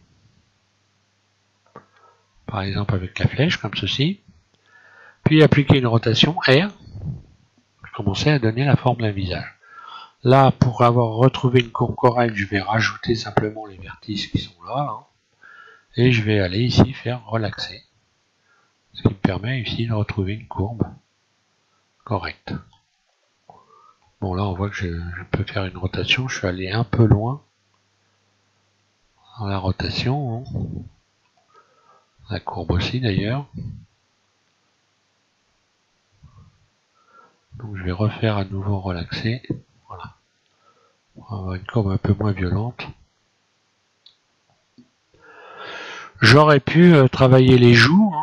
Par exemple avec la flèche, comme ceci. Puis appliquer une rotation R. Commencer à donner la forme d'un visage. Là, pour avoir retrouvé une courbe correcte, je vais rajouter simplement les vertices qui sont là. Et je vais aller ici faire relaxer. Ce qui me permet ici de retrouver une courbe correcte. Bon, là, on voit que je peux faire une rotation. Je suis allé un peu loin dans la rotation. La courbe aussi, d'ailleurs. Donc, je vais refaire à nouveau relaxer. Voilà. On va avoir une courbe un peu moins violente. J'aurais pu travailler les joues.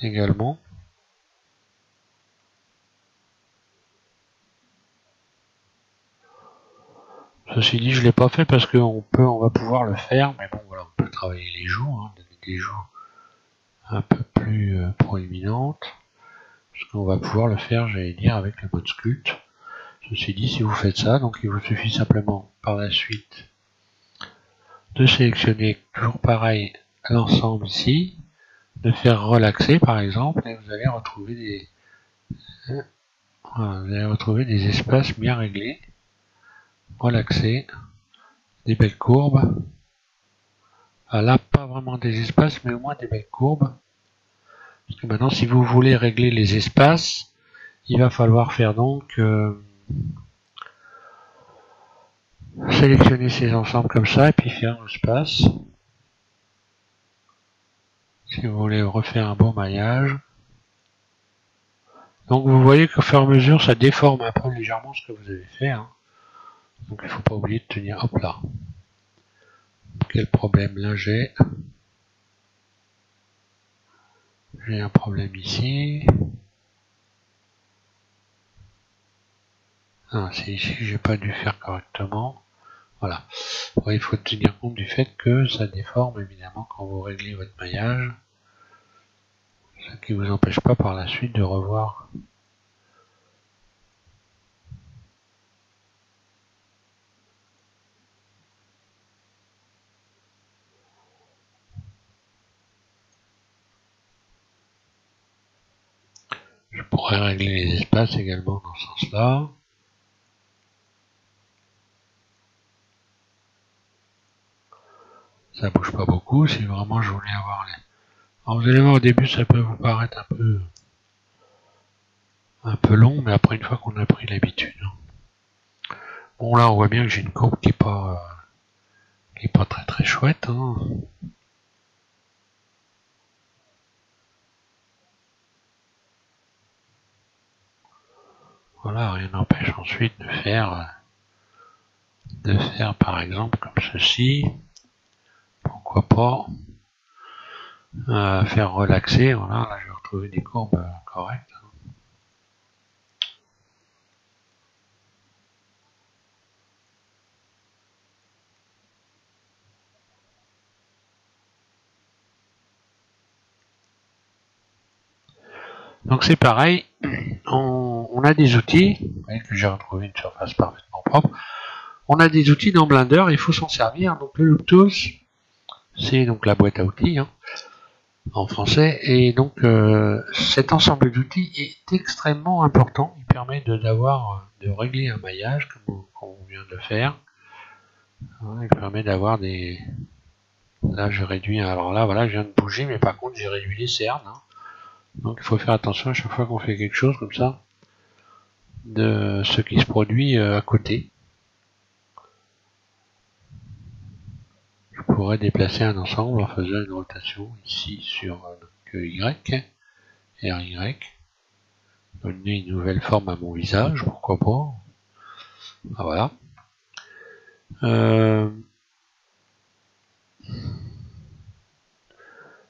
Également. Ceci dit, je ne l'ai pas fait parce qu'on va pouvoir le faire, mais bon, voilà, on peut travailler les joues, donner des joues un peu plus proéminentes, parce qu'on va pouvoir le faire, j'allais dire, avec le mode sculpt. Ceci dit, si vous faites ça, donc il vous suffit simplement par la suite de sélectionner toujours pareil l'ensemble ici, de faire relaxer par exemple, et vous allez retrouver des espaces bien réglés, relaxés, des belles courbes. Là, pas vraiment des espaces, mais au moins des belles courbes. Parce que maintenant, si vous voulez régler les espaces, il va falloir faire donc sélectionner ces ensembles comme ça et puis faire un espace. Si vous voulez refaire un beau maillage. Donc vous voyez qu'au fur et à mesure, ça déforme un peu légèrement ce que vous avez fait. Donc il ne faut pas oublier de tenir. Hop là. Quel problème là j'ai? J'ai un problème ici. Ah, c'est ici que j'ai pas dû faire correctement. Voilà. Il faut tenir compte du fait que ça déforme évidemment quand vous réglez votre maillage. Ce qui ne vous empêche pas par la suite de revoir. Je pourrais régler les espaces également dans ce sens-là. Ça bouge pas beaucoup. Si vraiment je voulais avoir les... Alors vous allez voir, au début ça peut vous paraître un peu long, mais après une fois qu'on a pris l'habitude. Bon là on voit bien que j'ai une courbe qui est pas très très chouette. Voilà, rien n'empêche ensuite de faire par exemple comme ceci. Pourquoi pas faire relaxer. Voilà, là je vais retrouver des courbes correctes. Donc c'est pareil, on a des outils, vous voyez que j'ai retrouvé une surface parfaitement propre, on a des outils dans Blender, il faut s'en servir. Donc le Loop Tools, c'est donc la boîte à outils en français, et donc cet ensemble d'outils est extrêmement important. Il permet de régler un maillage comme on vient de le faire. Il permet d'avoir des... Là je réduis, alors là voilà, je viens de bouger, mais par contre j'ai réduit les cernes. Donc il faut faire attention à chaque fois qu'on fait quelque chose comme ça, de ce qui se produit à côté. je pourrais déplacer un ensemble en faisant une rotation ici sur Y, RY, donner une nouvelle forme à mon visage, pourquoi pas. Ah, voilà.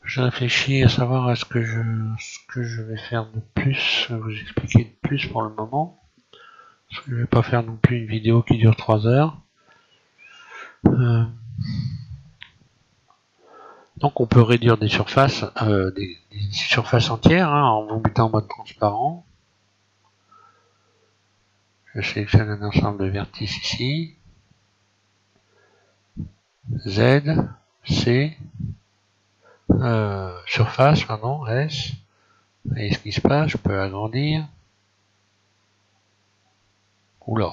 Je réfléchis à savoir à ce que je vais faire de plus, vous expliquer de plus pour le moment. Parce que je vais pas faire non plus une vidéo qui dure 3 heures. Donc on peut réduire des surfaces, des surfaces entières hein, en vous mettant en mode transparent. Je sélectionne un ensemble de vertices ici. Z, C, surface, pardon, S. Vous voyez ce qui se passe, je peux agrandir. Oula.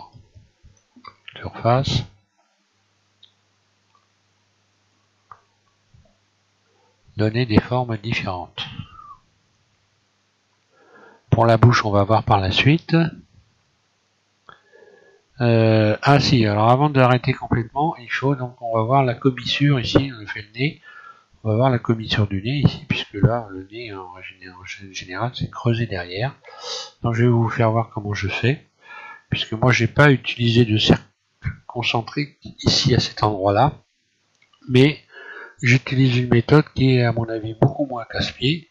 Surface. Donner des formes différentes. Pour la bouche, on va voir par la suite. Ah si, alors avant d'arrêter complètement, il faut donc, on va voir la commissure ici, on fait le nez. On va voir la commissure du nez ici, puisque là, le nez, en général, c'est creusé derrière. Donc je vais vous faire voir comment je fais, puisque moi, j'ai pas utilisé de cercle concentrique ici à cet endroit-là, mais j'utilise une méthode qui est, à mon avis, beaucoup moins casse-pied,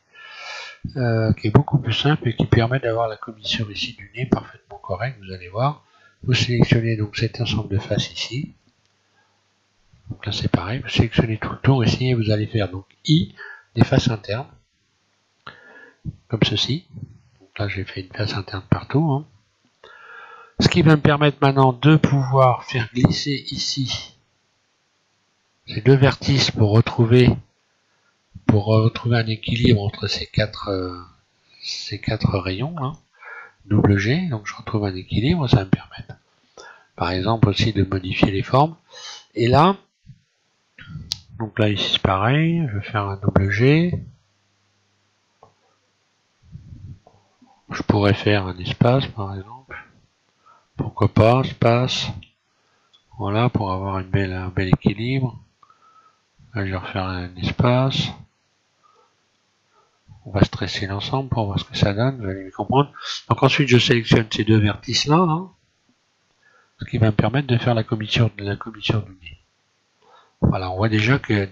qui est beaucoup plus simple et qui permet d'avoir la commissure ici du nez parfaitement correcte, vous allez voir. Vous sélectionnez donc cet ensemble de faces ici. Donc là c'est pareil, vous sélectionnez tout le tour ici et vous allez faire donc I des faces internes, comme ceci. Donc là j'ai fait une face interne partout. Hein. Ce qui va me permettre maintenant de pouvoir faire glisser ici ces deux vertices pour retrouver un équilibre entre ces quatre rayons. Hein. Double G, donc je retrouve un équilibre, ça va me permettre par exemple aussi de modifier les formes. Et là, donc là ici c'est pareil, je vais faire un double G. Je pourrais faire un espace par exemple. Pourquoi pas, espace. Voilà, pour avoir un bel équilibre. Là je vais refaire un espace. On va stresser l'ensemble pour voir ce que ça donne, vous allez me comprendre. Donc ensuite je sélectionne ces deux vertices là, hein, ce qui va me permettre de faire la commissure du nez. Voilà, on voit déjà que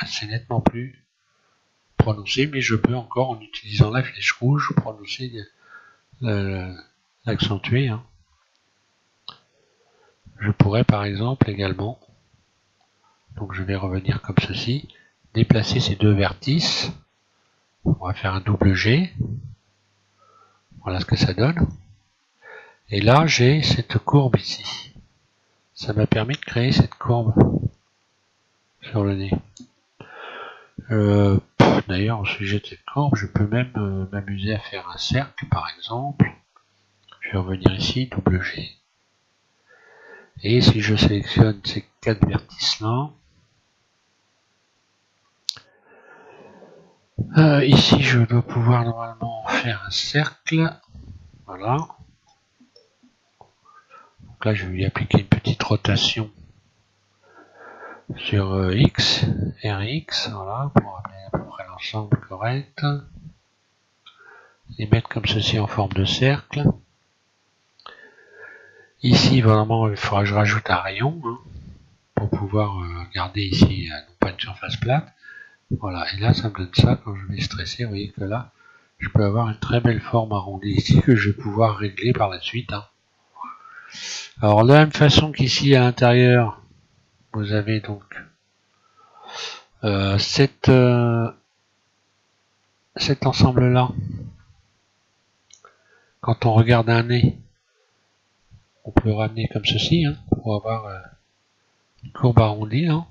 c'est nettement plus prononcé, mais je peux encore, en utilisant la flèche rouge, prononcer l'accentuer. Hein. Je pourrais par exemple également, donc je vais revenir comme ceci, déplacer ces deux vertices. On va faire un double G. Voilà ce que ça donne. Et là, j'ai cette courbe ici. Ça m'a permis de créer cette courbe sur le nez. D'ailleurs, au sujet de cette courbe, je peux même m'amuser à faire un cercle, par exemple. Je vais revenir ici, double G. Et si je sélectionne ces quatre vertices-là, ici, je dois pouvoir normalement faire un cercle. Voilà. Donc là, je vais lui appliquer une petite rotation sur X, RX, voilà, pour amener à peu près l'ensemble correct. Les mettre comme ceci en forme de cercle. Ici, vraiment, il faudra que je rajoute un rayon, hein, pour pouvoir garder ici, non pas une surface plate. Voilà, et là, ça me donne ça quand je vais stresser. Vous voyez que là, je peux avoir une très belle forme arrondie ici que je vais pouvoir régler par la suite. Hein. Alors, de la même façon qu'ici, à l'intérieur, vous avez donc cet ensemble-là. Quand on regarde un nez, on peut le ramener comme ceci, hein, pour avoir une courbe arrondie. Hein.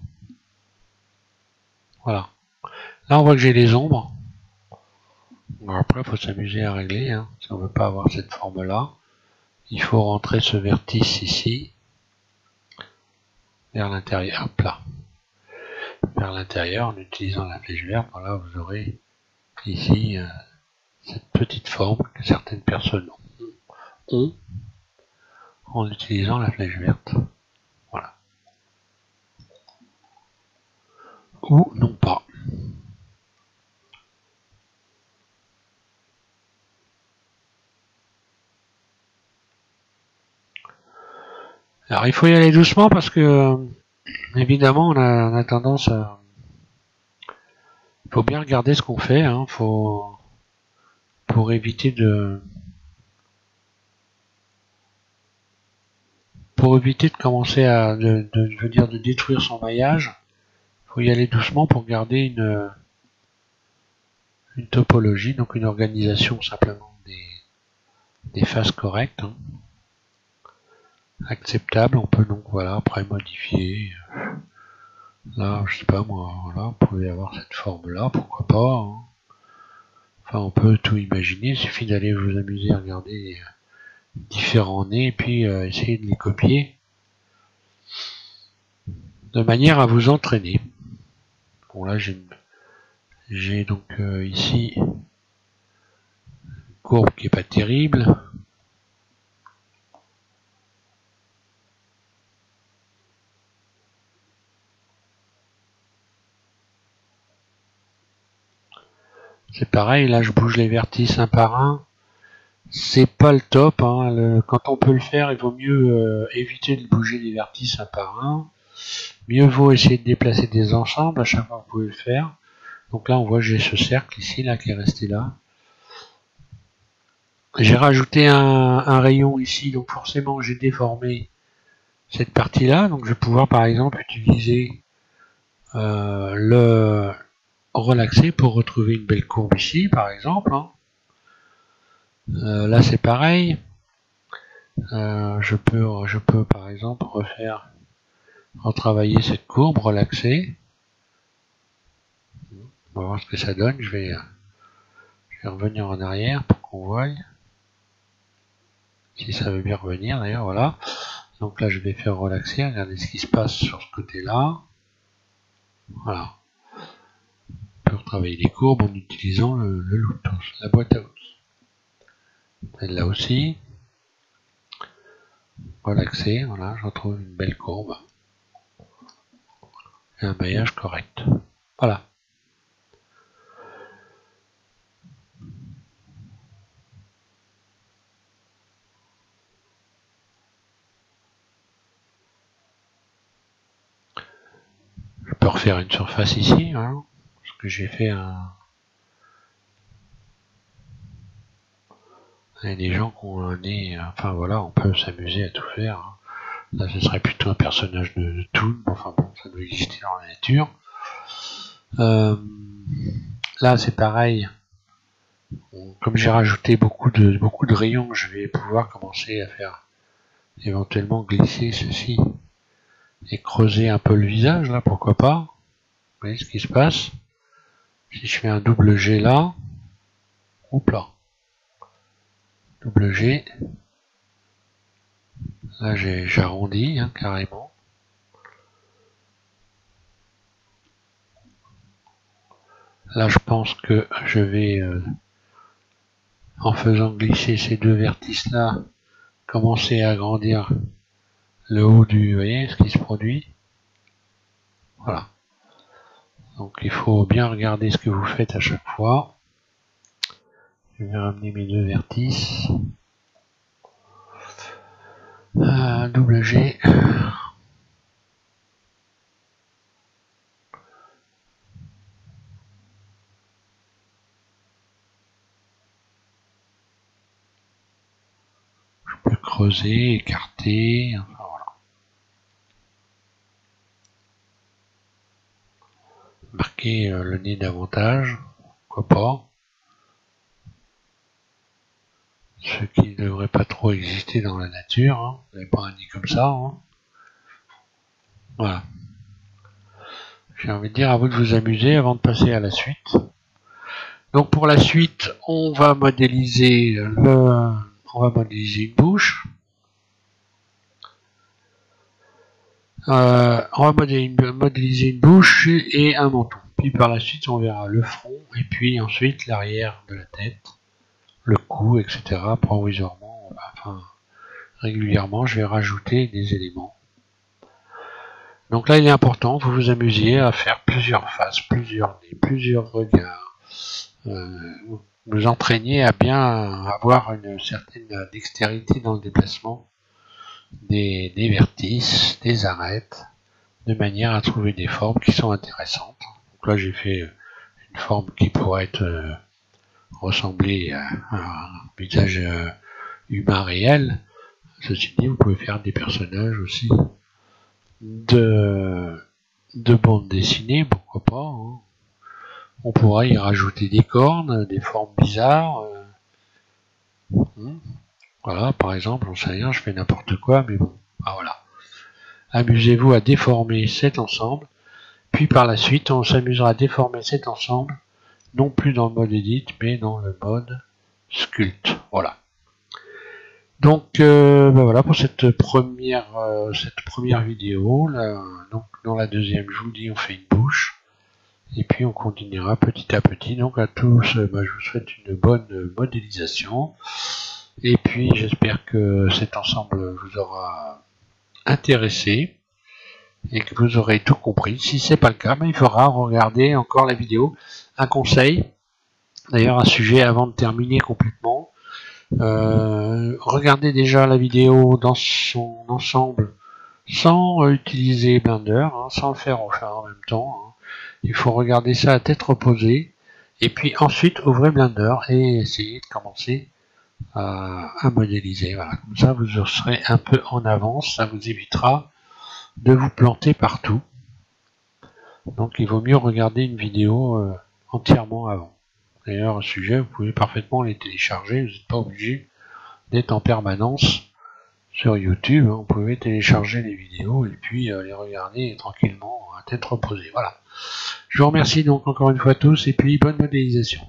Voilà. Là, on voit que j'ai les ombres. Alors après, il faut s'amuser à régler. Hein. Si on ne veut pas avoir cette forme-là, il faut rentrer ce vertice ici, vers l'intérieur. Hop là. Vers l'intérieur, en utilisant la flèche verte. Voilà, vous aurez ici cette petite forme que certaines personnes ont en utilisant la flèche verte. Voilà. ou non pas. Alors il faut y aller doucement parce que évidemment on a tendance à... Il faut bien regarder ce qu'on fait, hein, pour éviter de commencer à je veux dire de détruire son maillage. Il faut y aller doucement pour garder une topologie, donc une organisation simplement des faces correctes, hein, acceptable. On peut donc voilà après modifier. Là, je sais pas moi, voilà, on pouvait avoir cette forme là, pourquoi pas, hein. Enfin, on peut tout imaginer, il suffit d'aller vous amuser à regarder différents nez et puis essayer de les copier de manière à vous entraîner. Bon là j'ai donc ici une courbe qui est pas terrible. C'est pareil, là je bouge les vertices un par un. C'est pas le top, hein. Quand on peut le faire, il vaut mieux éviter de bouger les vertices un par un. Mieux vaut essayer de déplacer des ensembles à chaque fois que vous pouvez le faire. Donc là on voit que j'ai ce cercle ici là qui est resté là. J'ai rajouté un rayon ici, donc forcément j'ai déformé cette partie là. Donc je vais pouvoir par exemple utiliser le relaxer pour retrouver une belle courbe ici par exemple, hein. Là c'est pareil. Je peux par exemple retravailler cette courbe, relaxer. On va voir ce que ça donne. Je vais revenir en arrière pour qu'on voie. Si ça veut bien revenir d'ailleurs, voilà. Donc là je vais faire relaxer, regardez ce qui se passe sur ce côté-là. Voilà. On peut retravailler les courbes en utilisant le loop, la boîte à outils. Celle-là aussi. Relaxer, voilà, je retrouve une belle courbe. Et un maillage correct. Voilà. Je peux refaire une surface ici, hein, parce que j'ai fait un... Il y a des gens qui ont un nez... Enfin voilà, on peut s'amuser à tout faire, hein. Là, ce serait plutôt un personnage de Toon, enfin bon, ça doit exister dans la nature. Là, c'est pareil. Comme j'ai rajouté beaucoup de rayons, je vais pouvoir commencer à faire éventuellement glisser ceci et creuser un peu le visage, là, pourquoi pas. Vous voyez ce qui se passe. Si je fais un double G là, oups là, double G, là j'arrondis, hein, carrément. Là, je pense que je vais, en faisant glisser ces deux vertices là, commencer à agrandir le haut du... Vous voyez ce qui se produit. Voilà. Donc il faut bien regarder ce que vous faites à chaque fois. Je vais ramener mes deux vertices. Double G. Je peux creuser, écarter, enfin voilà. Marquer le nez davantage, pourquoi pas. Ce qui ne devrait pas trop exister dans la nature, hein. Vous n'avez pas un nez comme ça, hein. Voilà. J'ai envie de dire à vous de vous amuser avant de passer à la suite. Donc pour la suite, on va modéliser une bouche. On va modéliser une bouche et un menton. Puis par la suite, on verra le front et puis ensuite l'arrière de la tête, le cou, etc. Provisoirement, enfin régulièrement, je vais rajouter des éléments. Donc là, il est important, vous vous amusiez à faire plusieurs faces, plusieurs nez, plusieurs regards. Vous entraîniez à bien avoir une certaine dextérité dans le déplacement des vertices, des arêtes, de manière à trouver des formes qui sont intéressantes. Donc là, j'ai fait une forme qui pourrait être ressembler à un visage humain réel. Ceci dit, vous pouvez faire des personnages aussi de bande dessinée, pourquoi pas. Hein. On pourrait y rajouter des cornes, des formes bizarres. Voilà, par exemple, j'en sais rien, je fais n'importe quoi, mais bon, voilà. Amusez-vous à déformer cet ensemble, puis par la suite, on s'amusera à déformer cet ensemble, non plus dans le mode edit, mais dans le mode sculpt. Voilà. Donc, voilà pour cette première vidéo. Là, donc, dans la deuxième, je vous dis, on fait une bouche. Et puis on continuera petit à petit. Donc à tous, je vous souhaite une bonne modélisation. Et puis j'espère que cet ensemble vous aura intéressé et que vous aurez tout compris. Si c'est pas le cas, il faudra regarder encore la vidéo. Un conseil, d'ailleurs un sujet avant de terminer complètement. Regardez déjà la vidéo dans son ensemble sans utiliser Blender, hein, sans le faire en même temps. Hein. Il faut regarder ça à tête reposée et puis ensuite ouvrez Blender et essayez de commencer à modéliser. Voilà, comme ça vous serez un peu en avance, ça vous évitera de vous planter partout. Donc il vaut mieux regarder une vidéo entièrement avant. D'ailleurs, un sujet, vous pouvez parfaitement les télécharger, vous n'êtes pas obligé d'être en permanence sur YouTube. Vous pouvez télécharger les vidéos et puis les regarder tranquillement à tête reposée. Voilà. Je vous remercie donc encore une fois tous et puis bonne modélisation.